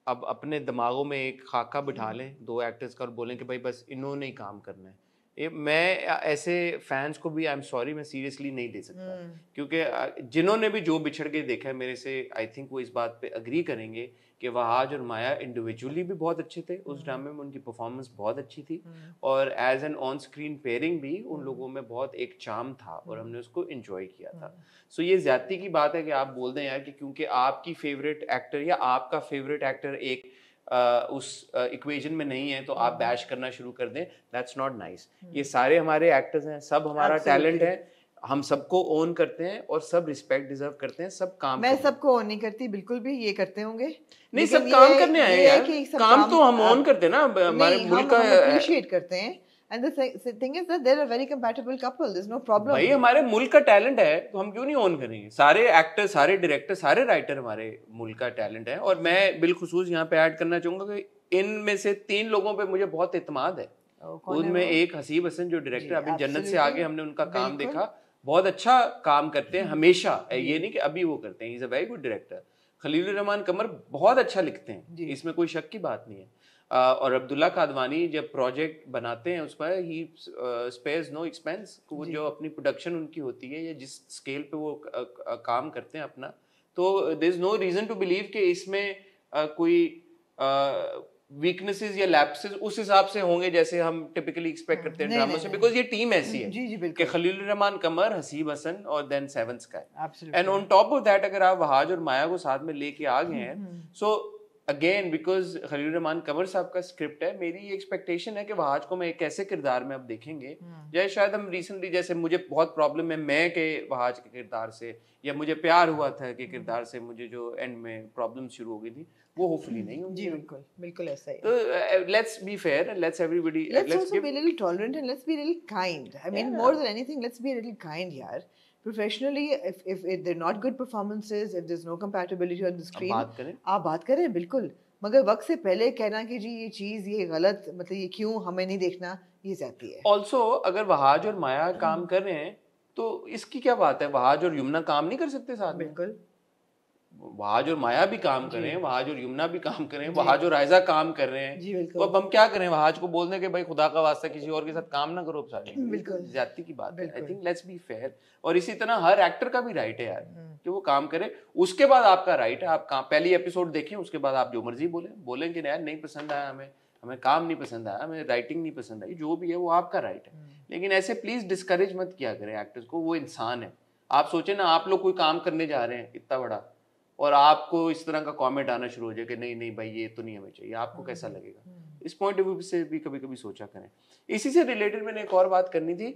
अब अपने दिमागों में एक खाका बिठा लें दो एक्टर्स का और बोलें कि भाई बस इन्होंने ही काम करना है। मैं ऐसे फैंस को भी, आई एम सॉरी, मैं सीरियसली नहीं ले सकता, क्योंकि जिन्होंने भी जो बिछड़ के देखा है मेरे से, आई थिंक वो इस बात पे अग्री करेंगे कि वहाज और माया इंडिविजुअली भी बहुत अच्छे थे उस ड्रामे में, उनकी परफॉर्मेंस बहुत अच्छी थी, और as an on screen pairing भी उन लोगों में बहुत एक चार्म था और हमने उसको एंजॉय किया था। सो ये ज्यादती की बात है कि आप बोल दें यार कि क्योंकि आपकी फेवरेट एक्टर या आपका फेवरेट एक्टर एक उस इक्वेशन में नहीं है तो आप बैश करना शुरू कर दें। That's not nice. ये सारे हमारे एक्टर्स हैं, सब हमारा टैलेंट है, हम सबको ओन करते हैं और सब रिस्पेक्ट डिजर्व करते हैं, सब काम। मैं सबको ओन नहीं करती बिल्कुल भी, ये करते होंगे। नहीं, सब काम करने आए हैं यार, काम तो हम ओन करते हैं ना, हमारे मुल्क का अप्रिशिएट करते हैं। And the thing is that they're a very compatible couple. There's no problem. भाई हमारे मुल्क का टैलेंट है तो हम क्यों नहीं ओन करेंगे? सारे एक्टर, सारे डायरेक्टर, सारे राइटर हमारे मुल्क का टैलेंट है। और मैं बिलखुसूस यहाँ पे ऐड करना चाहूंगा कि इनमें से 3 लोगों पे मुझे बहुत एतमाद है। उनमें एक हसीब हसन जो डायरेक्टर, अभी जन्नत से आगे हमने उनका काम देखा, बहुत अच्छा काम करते हैं हमेशा, ये नहीं कि अभी वो करते हैं। He is a very good director. Khalil Rehman Qamar बहुत अच्छा लिखते हैं, इसमें कोई शक की बात नहीं है। और अब्दुल्ला कादवानी जब प्रोजेक्ट बनाते हैं उस पर ही स्पेयर्स नो एक्सपेंस। वो जो अपनी प्रोडक्शन उनकी होती है या जिस स्केल पे वो काम करते हैं अपना, तो there is no reason to believe कि इसमें कोई वीकनेसेस या लैप्सेस उस हिसाब से होंगे जैसे हम टिपिकली एक्सपेक्ट करते हैं ड्रामा से, बिकॉज ये टीम ऐसी है कि खलील रहमान कमर, हसीब हसन और then seven sky, and on top of that अगर आप वहाज और माया को साथ में लेके आ गए हैं, so again because Khalil Rehman Qamar साहब का स्क्रिप्ट है, मेरी ये एक्सपेक्टेशन है कि वहाज को मैं एक ऐसे किरदार में अब देखेंगे जैसे शायद हम रिसेंटली, जैसे मुझे बहुत प्रॉब्लम है मैं के वहाज के किरदार से, या मुझे प्यार हुआ था कि किरदार से, मुझे जो एंड में प्रॉब्लम शुरू हो गई थी, वो होपफुली नहीं होगी। जी बिल्कुल बिल्कुल ऐसा ही। तो let's be fair and let's everybody, let's also be a little tolerant and let's be a little kind. I mean, more than anything, let's be a little kind, yaar. Professionally, if they're not good performances, if there's no compatibility on the screen, आप बात करें बिल्कुल, मगर वक्त से पहले कहना कि जी ये चीज ये गलत, मतलब ये क्यों हमें नहीं देखना, ये जाती है। ऑल्सो अगर वहाज और माया काम कर रहे हैं तो इसकी क्या बात है? वहाज और यमुना काम नहीं कर सकते साथ में? बिल्कुल, वहाज और माया भी काम कर रहे हैं, वहाज और यमुना भी काम कर रहे हैं, वहाज और रायजा काम कर रहे हैं, तो अब हम क्या करें? वहाज को बोल दें कि भाई खुदा का वास्ता किसी और के साथ काम ना करो सारे, बिल्कुल ज्यादती की बात है। I think let's be fair. और इसी तरह हर एक्टर का भी राइट है यार कि वो काम करे, उसके बाद आपका राइट है, आप पहली एपिसोड देखें, उसके बाद आप जो मर्जी बोलें कि यार नहीं पसंद आया हमें काम नहीं पसंद आया, हमें राइटिंग नहीं पसंद आई, जो भी है वो आपका राइट है। लेकिन ऐसे प्लीज डिस्करेज मत किया करें एक्टर्स को, वो इंसान है। आप सोचे ना, आप लोग कोई काम करने जा रहे हैं इतना बड़ा और आपको इस तरह का कमेंट आना शुरू हो जाए कि नहीं नहीं भाई ये तो नहीं हमें चाहिए, आपको कैसा लगेगा? इस पॉइंट ऑफ व्यू से भी कभी कभी सोचा करें। इसी से रिलेटेड मैंने एक और बात करनी थी।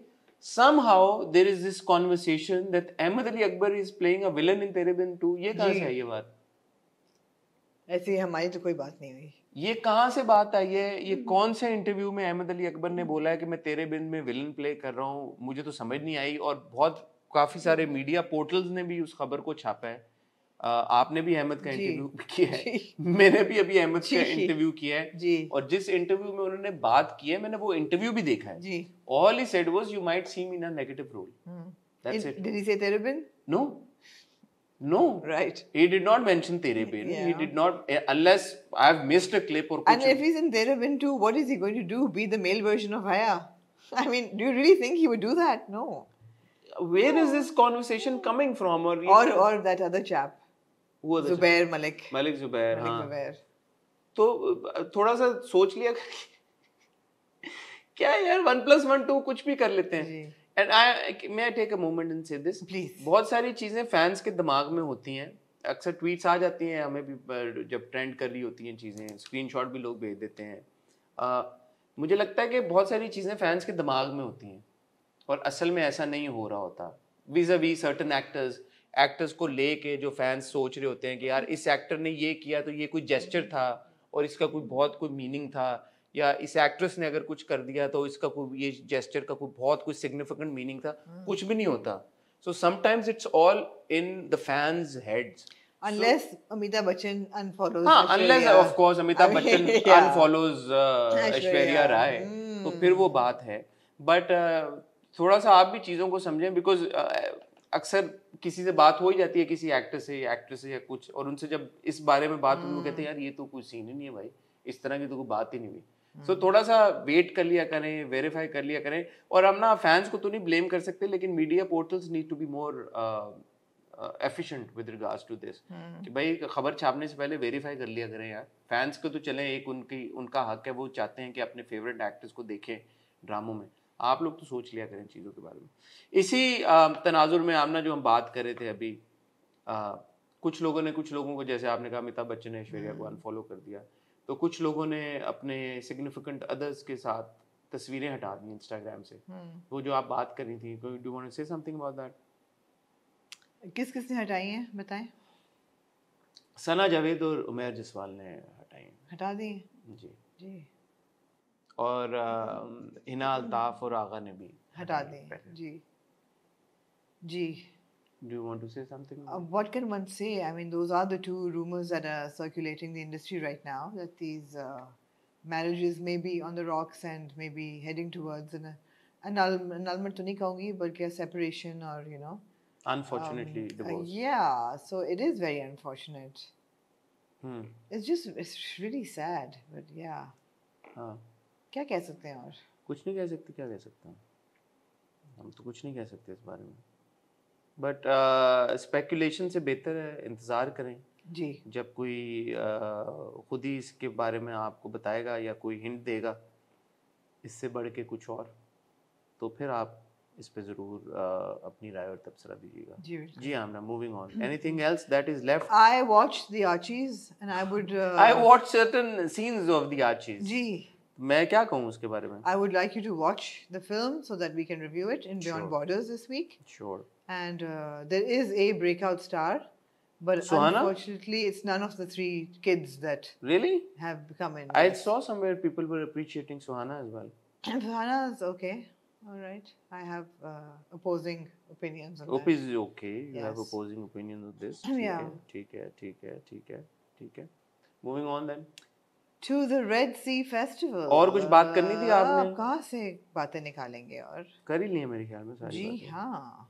somehow there is this conversation that Ahmed Ali Akbar is playing a villain in Tere Bin 2। ये कहाँ से है ये बात? ऐसी हमारी तो कोई बात नहीं हुई। ये कहाँ से बात आई है, ये कौन से इंटरव्यू में अहमद अली अकबर ने बोला है कि मैं तेरे बिन में विलन प्ले कर रहा हूँ, मुझे तो समझ नहीं आई। और बहुत काफी सारे मीडिया पोर्टल्स ने भी उस खबर को छापा है। आपने भी अहमद का जी इंटरव्यू किया है, जी मैंने भी अभी अहमद का जी इंटरव्यू किया है, जी और जिस इंटरव्यू में उन्होंने बात की है मैंने वो इंटरव्यू भी देखा है। जी all he said was you might see me in a negative role, that's it. Did he say Terabin? No, no, Right. he did not mention Tere Bin. He Yeah. did not, unless I've missed a clip or And kuch. if he's in Terabin too, what is he going to do? Be the male version of Haya? I mean, do you really think he would do that? No. Where is this conversation coming from? Or that other chap, who was the Zubair Malik. Malik Zubair, Malik हाँ। Zubair. तो थोड़ा सा सोच लिया क्या यार, 1+1 2 कुछ भी कर लेते हैं। जी। And I may I take a moment and say this, Please. बहुत सारी चीजें फैंस के दिमाग में होती हैं, अक्सर ट्वीट्स आ जाती हैं हमें भी, जब ट्रेंड कर रही होती हैं चीजें, स्क्रीनशॉट भी लोग भेज देते हैं। मुझे लगता है कि बहुत सारी चीजें फैंस के दिमाग में होती हैं और असल में ऐसा नहीं हो रहा होता। विज़ वी सर्टन एक्टर्स को लेके जो फैंस सोच रहे होते हैं कि यार इस एक्टर ने ये किया तो ये कोई जेस्चर था और इसका कोई मीनिंग था, या इस एक्ट्रेस ने अगर कुछ कर दिया तो इसका कोई ये जेस्चर का कोई सिग्निफिकेंट मीनिंग था। कुछ भी नहीं होता। So sometimes it's all in the fans heads. Unless Amitabh Bachchan unfollows हाँ, unless Aishwarya. of course Amitabh Bachchan Yeah. unfollows Aishwarya Rai, तो फिर वो बात है। बट थोड़ा सा आप भी चीज़ों को समझें, बिकॉज अक्सर किसी से बात हो ही जाती है, किसी एक्टर से या एक्ट्रेस से या कुछ, और उनसे जब इस बारे में बात होती है वो कहते हैं यार ये तो कोई सीन ही नहीं है भाई, इस तरह की तो कोई बात ही नहीं हुई। सो थोड़ा सा वेट कर लिया करें, वेरीफाई कर लिया करें। और हम ना फैंस को तो नहीं ब्लेम कर सकते, लेकिन media portals need to be more efficient with regards to this, कि भाई खबर छापने से पहले वेरीफाई कर लिया करें यार। फैंस को तो चले, एक उनका हक है, वो चाहते हैं कि अपने फेवरेट एक्टर्स को देखें ड्रामों में, आप लोग तो सोच लिया करें चीज़ों के बारे में। इसी तनाजुर में आमना जो हम बात कर रहे थे अभी, कुछ लोगों को, जैसे आपने कहा अमिताभ बच्चन ने ऐश्वर्या को अनफॉलो कर दिया, तो कुछ लोगों ने अपने सिग्निफिकेंट अदर्स के साथ तस्वीरें हटा दी इंस्टाग्राम से। वो जो आप बात कर रही थी, do you want to say something about that? किसने हटाई हैं बताएं? सना जावेद और उमैर जसवाल ने हटाई। हटा दी जी जी। और हिना अल्ताफ और आगा ने भी हटा दी जी जी। Do you want to say something? What can one say? I mean, those are the two rumors that are circulating the industry right now, that these marriages may be on the rocks and maybe heading towards an annulment to nahi kahungi, but a separation, or you know, unfortunately divorce. Yeah, so it is very unfortunate. It's really sad, but yeah. हाँ, क्या कह सकते हैं? और कुछ नहीं कह सकते। क्या कह सकते हैं हम? तो कुछ नहीं कह सकते इस बारे में, बट स्पेकुलेशन से बेहतर है इंतज़ार करें जी। जब कोई खुद ही इसके बारे में आपको बताएगा या कोई हिंट देगा इससे बढ़ के कुछ और, तो फिर आप इस पे ज़रूर अपनी राय और तबसरा दीजिएगा। जी Aamna, moving on. Anything else that is left? I watched The Archies and I would I watched certain scenes of The Archies. जी। मैं क्या कहूँ उसके बारे में? I would like you to watch the film so that we can review it in Beyond Borders this week. Sure. And there is a breakout star, but Suhana? unfortunately it's none of the 3 kids that Really? have come in. I saw somewhere people were appreciating Suhana as well. Suhana is okay. All right. I have opposing opinions on that. Opis is okay. You have Yes. opposing opinions of this. Yeah. ठीक है. Moving on then. To the Red Sea Festival. और कुछ बात करनी थी आपने? कहाँ से बातें निकालेंगे? और कर ही लिए मेरे ख्याल में सारी जी बातें। हाँ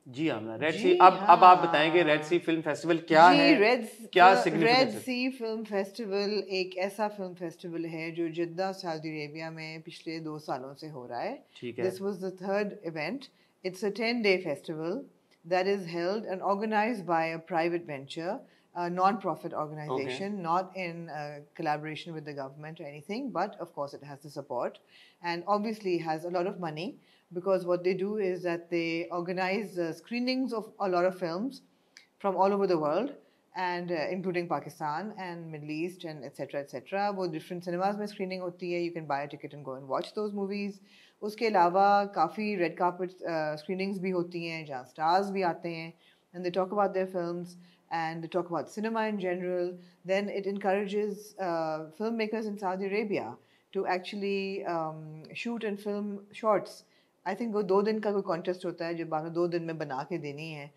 जी आमना, रेड जी सी, अब आप बताएंगे रेड सी फिल्म फेस्टिवल क्या है? क्या significance रेड है? सी फिल्म फेस्टिवल एक ऐसा फिल्म फेस्टिवल है जो जिद्दा सऊदी अरेबिया में पिछले 2 सालों से हो रहा है। ठीक है। This was the 3rd event. It's a 10-day festival that is held and organized by a private venture, a non-profit organization, not in collaboration with the government or anything, but of course it has the support and obviously has a lot of money, because what they do is that they organize screenings of a lot of films from all over the world, and including Pakistan and Middle East and etc. वो different cinemas में screening होती है. You can buy a ticket and go and watch those movies. उसके अलावा काफ़ी red carpet screenings भी होती हैं जहाँ stars भी आते हैं and they talk about their films. and they talk about cinema in general. Then it encourages filmmakers in Saudi Arabia to actually shoot and film shorts. I think वो 2 दिन का कोई contest होता है जब आपने 2 दिन में बना के देनी है.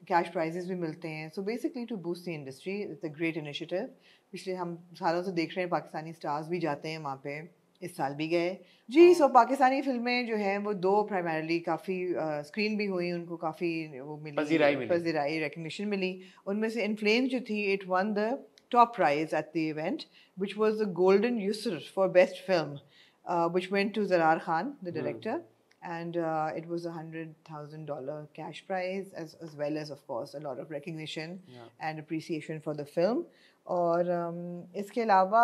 Cash prizes भी मिलते हैं. So basically to boost the industry, it's a great initiative. पिछले हम सालों से देख रहे हैं पाकिस्तानी stars भी जाते हैं वहाँ पे. इस साल भी गए जी. सो पाकिस्तानी फिल्में जो हैं वो 2 प्राइमरली काफ़ी स्क्रीन भी हुई, उनको काफ़ी वो मिली, पजीराई रिकग्निशन मिली. उनमें से इन फ्लेम्स जो थी, it won the top prize at the event which was the golden Yusr for best film which went to Zarrar Khan the director. And it was $100,000 cash prize as well as of course a lot of recognition and appreciation for the film. और इसके अलावा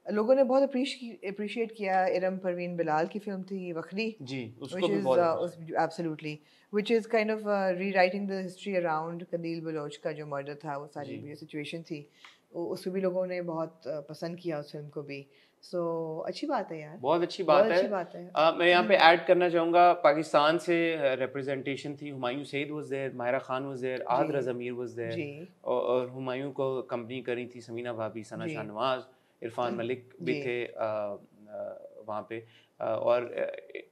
लोगों ने बहुत appreciate किया. इरम परवीन बिलाल की film थी वखरी जी, उसको भी बहुत absolutely, which is kind of rewriting the history around कंदील बलोच का जो मर्डर था, वो सारी सिचुएशन थी, उसको भी लोगों ने बहुत पसंद किया उस फिल्म को भी. सो अच्छी बात है यार, बहुत अच्छी बात है. मैं यहाँ पे ऐड करना चाहूँगा, पाकिस्तान से रिप्रेजेंटेशन थी. Humayun Saeed was there, Mahira Khan was there, Ahad Raza Mir was there, और हुमायूं को कंपनी करी थी समीना भाभी, सना शाहनवाज, इरफान मलिक भी थे वहाँ पे. और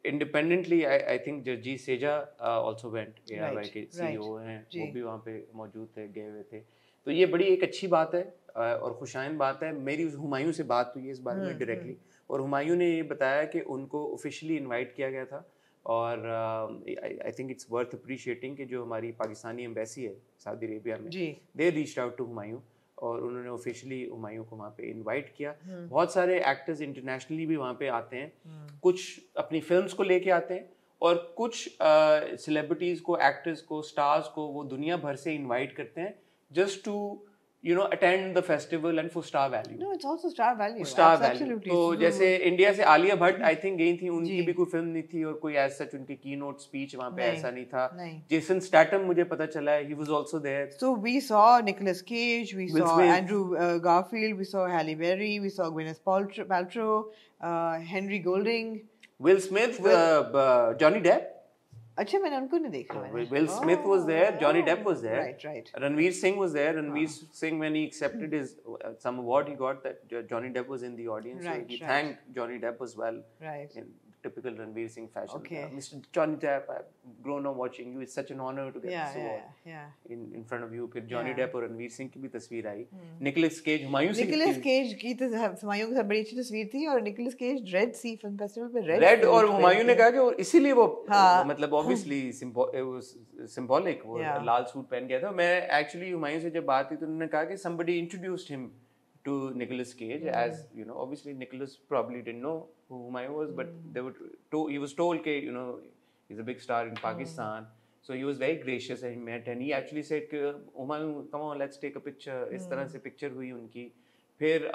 independently I think Jagjit Seja also went, ARY के CEO हैं, वो भी वहाँ पे मौजूद थे, गए हुए थे. तो ये बड़ी एक अच्छी बात है और खुशाइन बात है. मेरी हुमायूं से बात हुई है इस बारे में डायरेक्टली, और हुमायूं ने ये बताया कि उनको ऑफिशियली इनवाइट किया गया था. और I think it's worth appreciating कि जो हमारी पाकिस्तानी एम्बेसी है सऊदी अरेबिया में, they reached out to Humayun, और उन्होंने ऑफिशियली हुमायूं को वहाँ पे इनवाइट किया. बहुत सारे एक्टर्स इंटरनेशनली भी वहाँ पे आते हैं, कुछ अपनी फिल्म्स को लेके आते हैं, और कुछ सेलिब्रिटीज़ को, एक्टर्स को, स्टार्स को वो दुनिया भर से इनवाइट करते हैं just to attend the festival and for star value. No, it's also star value. Star value. तो जैसे इंडिया से आलिया भट्ट आई थिंक गई थी, उनकी भी कोई फिल्म नहीं थी और कोई एज सच उनकी कीनोट स्पीच वहाँ पे ऐसा नहीं था. जेसन स्टैटम मुझे पता चला है, he was also there. So we saw Nicolas Cage, we saw Andrew Garfield, we saw Halle Berry, we saw Gwyneth Paltrow, Henry Golding, Will Smith, Johnny Depp. अच्छा, मैंने उनको नहीं देखा. Will Smith was there, Johnny Depp was there, right. Ranveer Singh was there. Ranveer Singh, when he accepted his some award he got, that Johnny Depp was in the audience, so he thanked Johnny Depp as well, in typical Ranveer Singh fashion. Mr. Johnny Depp, I've grown up watching you, it's such an honor to get this award in front of you. फिर Johnny Depp और Ranveer Singh की भी तस्वीर आई. Nicolas Cage, Humayun Singh, Nicolas Cage की तो हुमायूं के साथ बड़ी अच्छी तस्वीर थी, और Nicolas Cage रेड सी फिल्म फेस्टिवल पे रेड, और हुमायूं ने कहा कि इसीलिए वो मतलब obviously symbolic, वो लाल सूट पहन गया था. मैं एक्चुअली हुमायूं से जब बात की तो उन्होंने कहा कि somebody introduced him to Nicolas Cage, as obviously Nicolas probably didn't know who Humayun was, but he was told that he's a big star in Pakistan, so he was very gracious and he met, and he actually said Humayun, come on, let's take a picture. इस तरह से picture हुई उनकी. फिर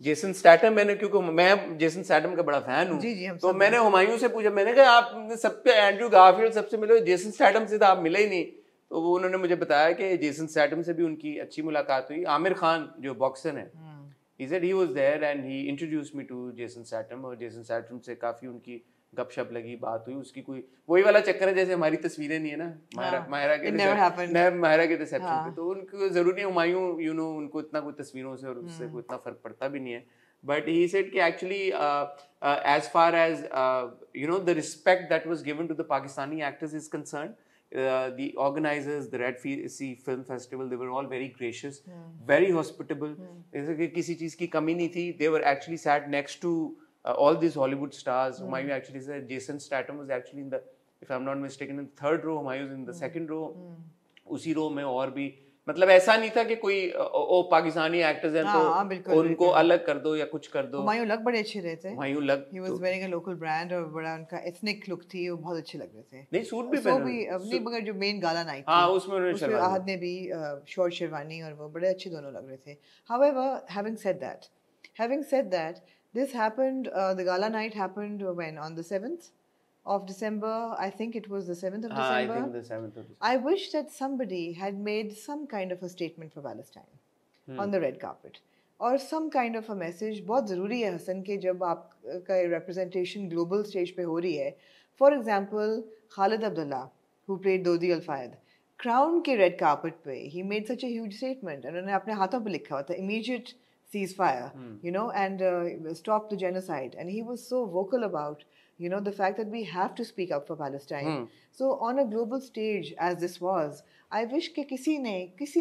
Jason Statham, मैंने, क्योंकि मैं Jason Statham का बड़ा फैन हूँ, तो मैंने हुमायूं से पूछा, मैंने कहा आप सबके एंड्रू गारफील्ड सबसे मिले, जेसन स्टैटम से तो आप मिले ही नहीं. तो वो उन्होंने मुझे बताया कि जेसन स्टैटम से भी उनकी अच्छी मुलाकात हुई. आमिर खान जो बॉक्सर है, he said he was there and he introduced me to Jason Statham, और जेसन स्टैटम से काफ़ी उनकी गपशप लगी, बात हुई. उसकी कोई वही वाला चक्कर है जैसे हमारी तस्वीरें नहीं है ना माहिरा के रिसेप्शन पे, तो उनको जरूरी नहीं हुमायूं उनको इतना कोई तस्वीरों से और उससे कोई इतना फर्क पड़ता भी नहीं है. But he said कि actually as far as the respect that was given to the Pakistani actors is concerned, the organizers, the Red Sea Film Festival, they were all very gracious, very hospitable. जैसे कि किसी चीज़ की कमी नहीं थी. They were actually sat next to all these Hollywood stars. Humayun actually said Jason Statham was actually in the, if I'm not mistaken, in the third row. Humayun was in the second row. उसी रो में और भी, मतलब ऐसा नहीं था कि कोई पाकिस्तानी एक्टर्स हैं तो उनको अलग कर दो या कुछ कर दो. हुमायूं लग बड़े अच्छे रहे थे. हुमायूं लग, he was wearing a local brand, और बड़ा उनका एथनिक लुक थी, वो बहुत अच्छे लग रहे थे. नहीं, सूट भी पहने, अपनी मगर जो मेन गाला नाइट थी, हाँ, उसमें आहद ने भी शॉर्ट शेरवानी, और वो बड़े अच्छे दोनों लग रहे थे. However, having said that, this happened, the gala night happened when, on the 7th of December, I think it was the 7th of December. I think the 7th of December. I wish that somebody had made some kind of a statement for Palestine on the red carpet, or some kind of a message. बहुत ज़रूरी है हसन कि जब आपका representation global stage पे हो रही है. For example, Khalid Abdullah, who played Dodi Al Fayed, crown के रेड कार्पेट पे he made such a huge statement, उन्होंने अपने हाथों पे लिखा हुआ था immediate ceasefire, you know, and stop the genocide. And he was so vocal about, you know, the fact that we have to speak up for Palestine. So on a global stage, as this was, I wish कि किसी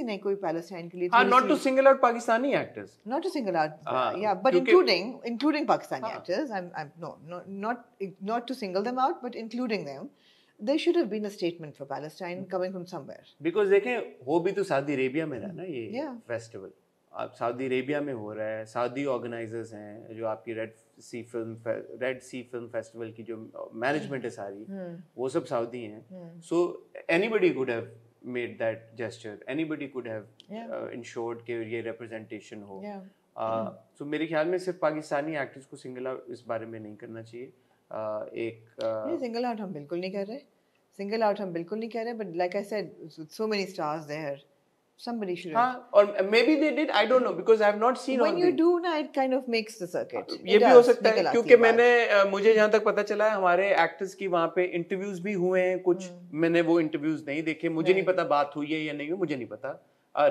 ने कोई Palestine के लिए not to single out Pakistani actors. Not to single out, yeah, but including Pakistani actors. I'm not to single them out, but including them. There should have been a statement for Palestine coming from somewhere. Because देखें हो भी तो Saudi Arabia में रहा ना ये festival, आप Saudi Arabia में हो रहा है, सऊदी ऑर्गेनाइजर्स हैं जो आपकी रेड सी फिल्म फेस्टिवल की जो मैनेजमेंट है सारी, वो सब सऊदी हैं. So anybody could have made that gesture, anybody could have ensured कि ये रिप्रेजेंटेशन हो. सो मेरे ख्याल में सिर्फ पाकिस्तानी एक्टर्स को सिंगल आउट इस बारे में नहीं करना चाहिए. सिंगल आउट हम बिल्कुल नहीं कर रहे, but like I said, so many stars there. Somebody should have. or maybe they did, I don't know, because I have not seen. When you do ना, it kind of makes the circuit. ये भी हो सकता है क्योंकि मुझे जहाँ तक पता चला है हमारे एक्टर्स की वहाँ पे इंटरव्यूज भी हुए हैं कुछ. मैंने वो इंटरव्यूज नहीं देखे, मुझे नहीं पता बात हुई है या नहीं हुई, मुझे नहीं पता.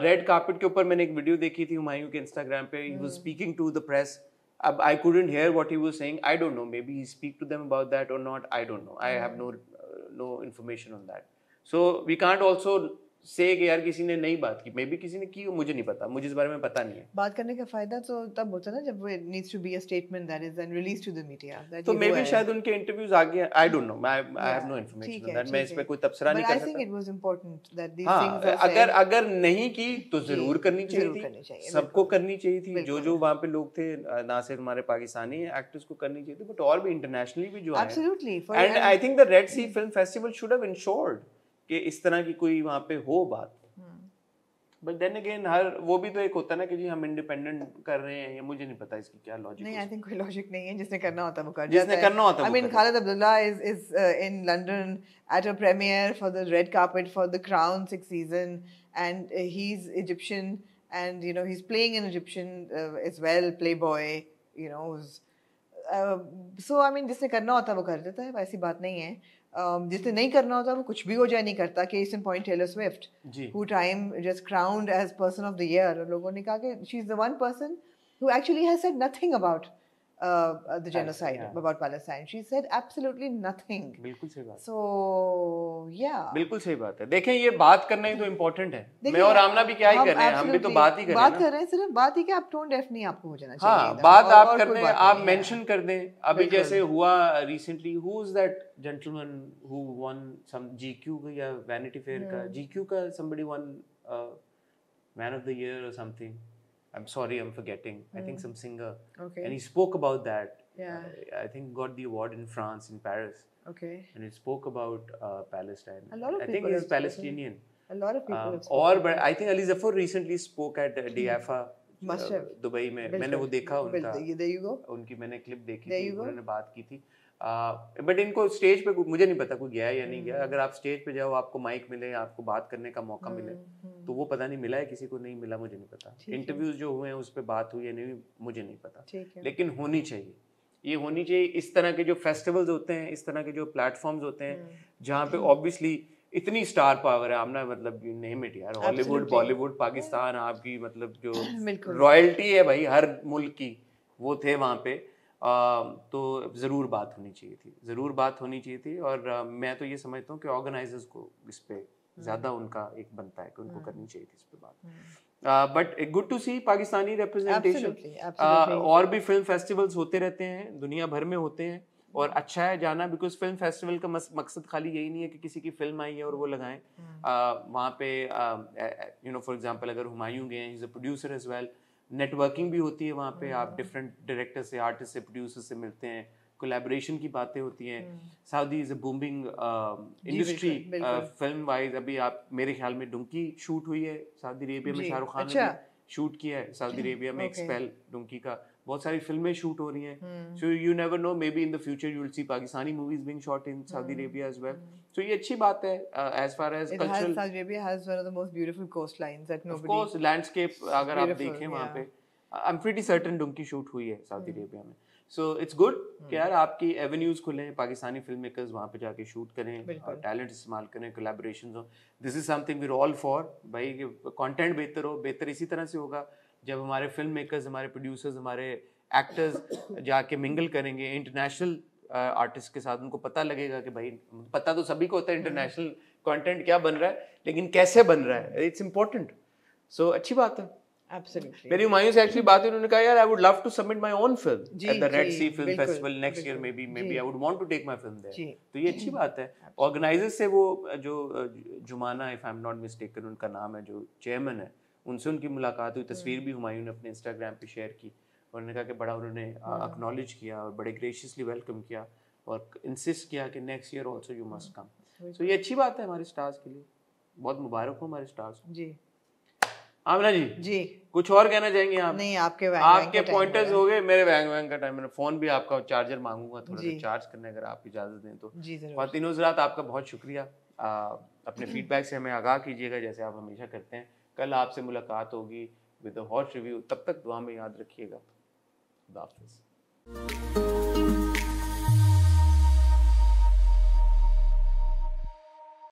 रेड कार्पेट के ऊपर मैंने एक वीडियो देखी थी हुमायूं के इंस्टाग्राम पे. He was speaking to the press. अब I couldn't hear what he was saying. I don't know. Maybe he speak to them about that or not. I don't know. I have no information on that. So we can't also से कि यार किसी ने नहीं बात की, may be किसी ने की, मुझे नहीं पता, मुझे इस बारे में पता नहीं है. बात करने का फायदा तो तब होता है ना जब वो needs to be a statement that is then released to the media. तो मे बी शायद उनके इंटरव्यूज आ गए, I don't know, I have no information on that. मैं इस पे कोई तबसरा नहीं कर सकता. But I think it was important that these things are said. अगर नहीं की तो जरूर करनी चाहिए थी, सबको करनी चाहिए थी. जो वहाँ पे लोग थे, ना सिर्फ हमारे पाकिस्तानी एक्टर्स को करनी चाहिए थी, बट और भी इंटरनेशनली भी जो है. Absolutely. And I think the red C film festival should have ensured कि इस तरह की कोई वहाँ पे हो बात. बट देन अगेन हर वो भी तो एक होता है ना कि जी हम इंडिपेंडेंट कर रहे हैं, ये मुझे नहीं पता इसकी क्या लॉजिक. नहीं, आई थिंक कोई लॉजिक नहीं है. जिसने करना होता है वो कर जाता है. जिसने करना होता है. I mean, Khalid Abdullah is in London at a premiere for the red carpet for the Crown 6th season, and he's Egyptian, and you know he's playing an Egyptian as well, playboy, you know. So I mean, जिसने करना होता है वो कर देता है, ऐसी बात नहीं है. जिसने नहीं करना होता वो कुछ भी हो जाए नहीं करता. Case in point Taylor Swift, who time just crowned as person of the year. लोगों ने कहा कि she is the one person who actually has said nothing about the genocide, about Palestine. She said absolutely nothing. बिल्कुल सही बात. So yeah, बिल्कुल सही बात है. देखें ये बात करना ही तो इम्पोर्टेंट है. मैं और आमना भी क्या ही कर रहे हैं, हम भी तो बात ही कर रहे हैं. बात कर रहे हैं, सिर्फ बात ही कि आप टोन डेफ नहीं आपको हो जाना चाहिए. हाँ, बात आप कर रहे हैं, आप मेंशन कर दें. अभी जैसे हुआ recently, who is that gentleman who won some GQ का या Vanity Fair का, GQ का somebody won Man of the Year or something. I'm sorry, I'm forgetting. I think some singer. Okay. And he spoke about that. Yeah. I think got the award in France, in Paris. Okay. And he spoke about Palestine. A lot of I think he's Palestinian. A lot of people have spoken. But I think Ali Zafar recently spoke at DIFA. Must have. Dubai में. मैंने वो देखा उनका. There you go. उनकी मैंने clip देखी थी. उन्होंने बात की थी. बट इनको स्टेज पे मुझे नहीं पता कोई गया या नहीं गया. अगर आप स्टेज पे जाओ, आपको माइक मिले, आपको बात करने का मौका मिले, तो वो पता नहीं मिला है किसी को, नहीं मिला, मुझे नहीं पता. इंटरव्यूज जो हुए हैं उस पर बात हुई है नहीं, मुझे नहीं पता. लेकिन होनी चाहिए, ये होनी चाहिए. इस तरह के जो फेस्टिवल्स होते हैं, इस तरह के जो प्लेटफॉर्म्स होते हैं जहाँ पे ऑब्वियसली इतनी स्टार पावर है. आमना मतलब यू नेम इट यार, हॉलीवुड, बॉलीवुड, पाकिस्तान, आपकी मतलब जो रॉयल्टी है भाई हर मुल्क की, वो थे वहाँ पे. तो ज़रूर बात होनी चाहिए थी. और मैं तो ये समझता हूँ कि ऑर्गेनाइजर्स को इस पे ज़्यादा उनका एक बनता है कि उनको करनी चाहिए थी इस पे बात. But good to see Pakistani representation. और भी फिल्म फेस्टिवल्स होते रहते हैं, दुनिया भर में होते हैं, और अच्छा है जाना. बिकॉज फिल्म फेस्टिवल का मकसद खाली यही नहीं है कि किसी की फिल्म आई है और वो लगाएं. वहाँ पे यू नो फॉर एग्जांपल अगर हुमायूं गए, he is a producer as well. Networking भी होती है वहाँ पे. आप डिफरेंट डायरेक्टर से, आर्टिस्ट से, प्रोड्यूसर से मिलते हैं, कोलैबोरेशन की बातें होती हैं. Saudi is a booming industry film wise. अभी आप मेरे ख्याल में डुंकी शूट हुई है सऊदी अरेबिया में, शाहरुख खान ने शूट किया है सऊदी अरेबिया में. एक्सपेल डुंकी का बहुत सारी फिल्में शूट हो रही हैं. So you never know, maybe in the future you will see Pakistani movies being shot in Saudi Arabia as well. सो ये अच्छी बात है as far as cultural. Saudi Arabia has one of the most beautiful coastlines that nobody. Of course, landscape अगर आप देखें वहाँ पे, I am pretty certain Dunki shoot हुई है सऊदी अरेबिया में. सो इट्स गुड कि यार आपकी एवेन्यूज खुले, पाकिस्तानी फिल्म मेकर्स वहाँ पे जाके शूट करें, टैलेंट इस्तेमाल करें, कोलैबोरेशंस हो. This is something we are all for. भाई कंटेंट बेहतर हो, बेहतर इसी तरह से होगा जब हमारे फिल्म मेकर्स, हमारे प्रोड्यूसर्स, हमारे एक्टर्स जाके मिंगल करेंगे इंटरनेशनल आर्टिस्ट के साथ. उनको पता लगेगा कि भाई, पता तो सभी को होता है इंटरनेशनल कंटेंट क्या बन रहा है, लेकिन कैसे बन रहा है, इट्स इम्पोर्टेंट. सो अच्छी बात है. Absolutely. मेरी हुमायूं से एक्चुअली बात हुई, उन्होंने कहा यार I would love to submit my own film at the red C film festival next year, maybe I would want to take my film there. तो ये अच्छी बात है. ऑर्गेनाइजर्स से वो जो Jumana, if I am not mistaken उनका नाम है, जो चेयरमैन है, उनसे उनकी मुलाकात हुई. तस्वीर भी हुमायूं ने अपने इंस्टाग्राम पे शेयर की. उन्होंने कहा कि बड़ा उन्होंने एक्नॉलेज किया और बड़े ग्रेशियसली वेलकम किया और इंसिस्ट किया कि next year also you must come. So ये अच्छी बात है हमारे स्टार्स के लिए. बहुत मुबारक हो हमारे स्टार्स जी. आमना जी, जी कुछ और कहना चाहेंगे आप? नहीं, आपके पॉइंटर्स हो गए, मेरे वैंग का टाइम. मैंने फोन भी आपका चार्जर मांगूंगा थोड़ा सा चार्ज करने, अगर आप इजाजत दें तो. जी जरूर. और तीनों हज़रात आपका बहुत शुक्रिया. अपने फीडबैक से हमें आगाह कीजिएगा जैसे आप हमेशा करते हैं. कल आपसे मुलाकात होगी विद अ हॉट रिव्यू. तब तक दुआ में याद रखिएगा. खुदा हाफिज़.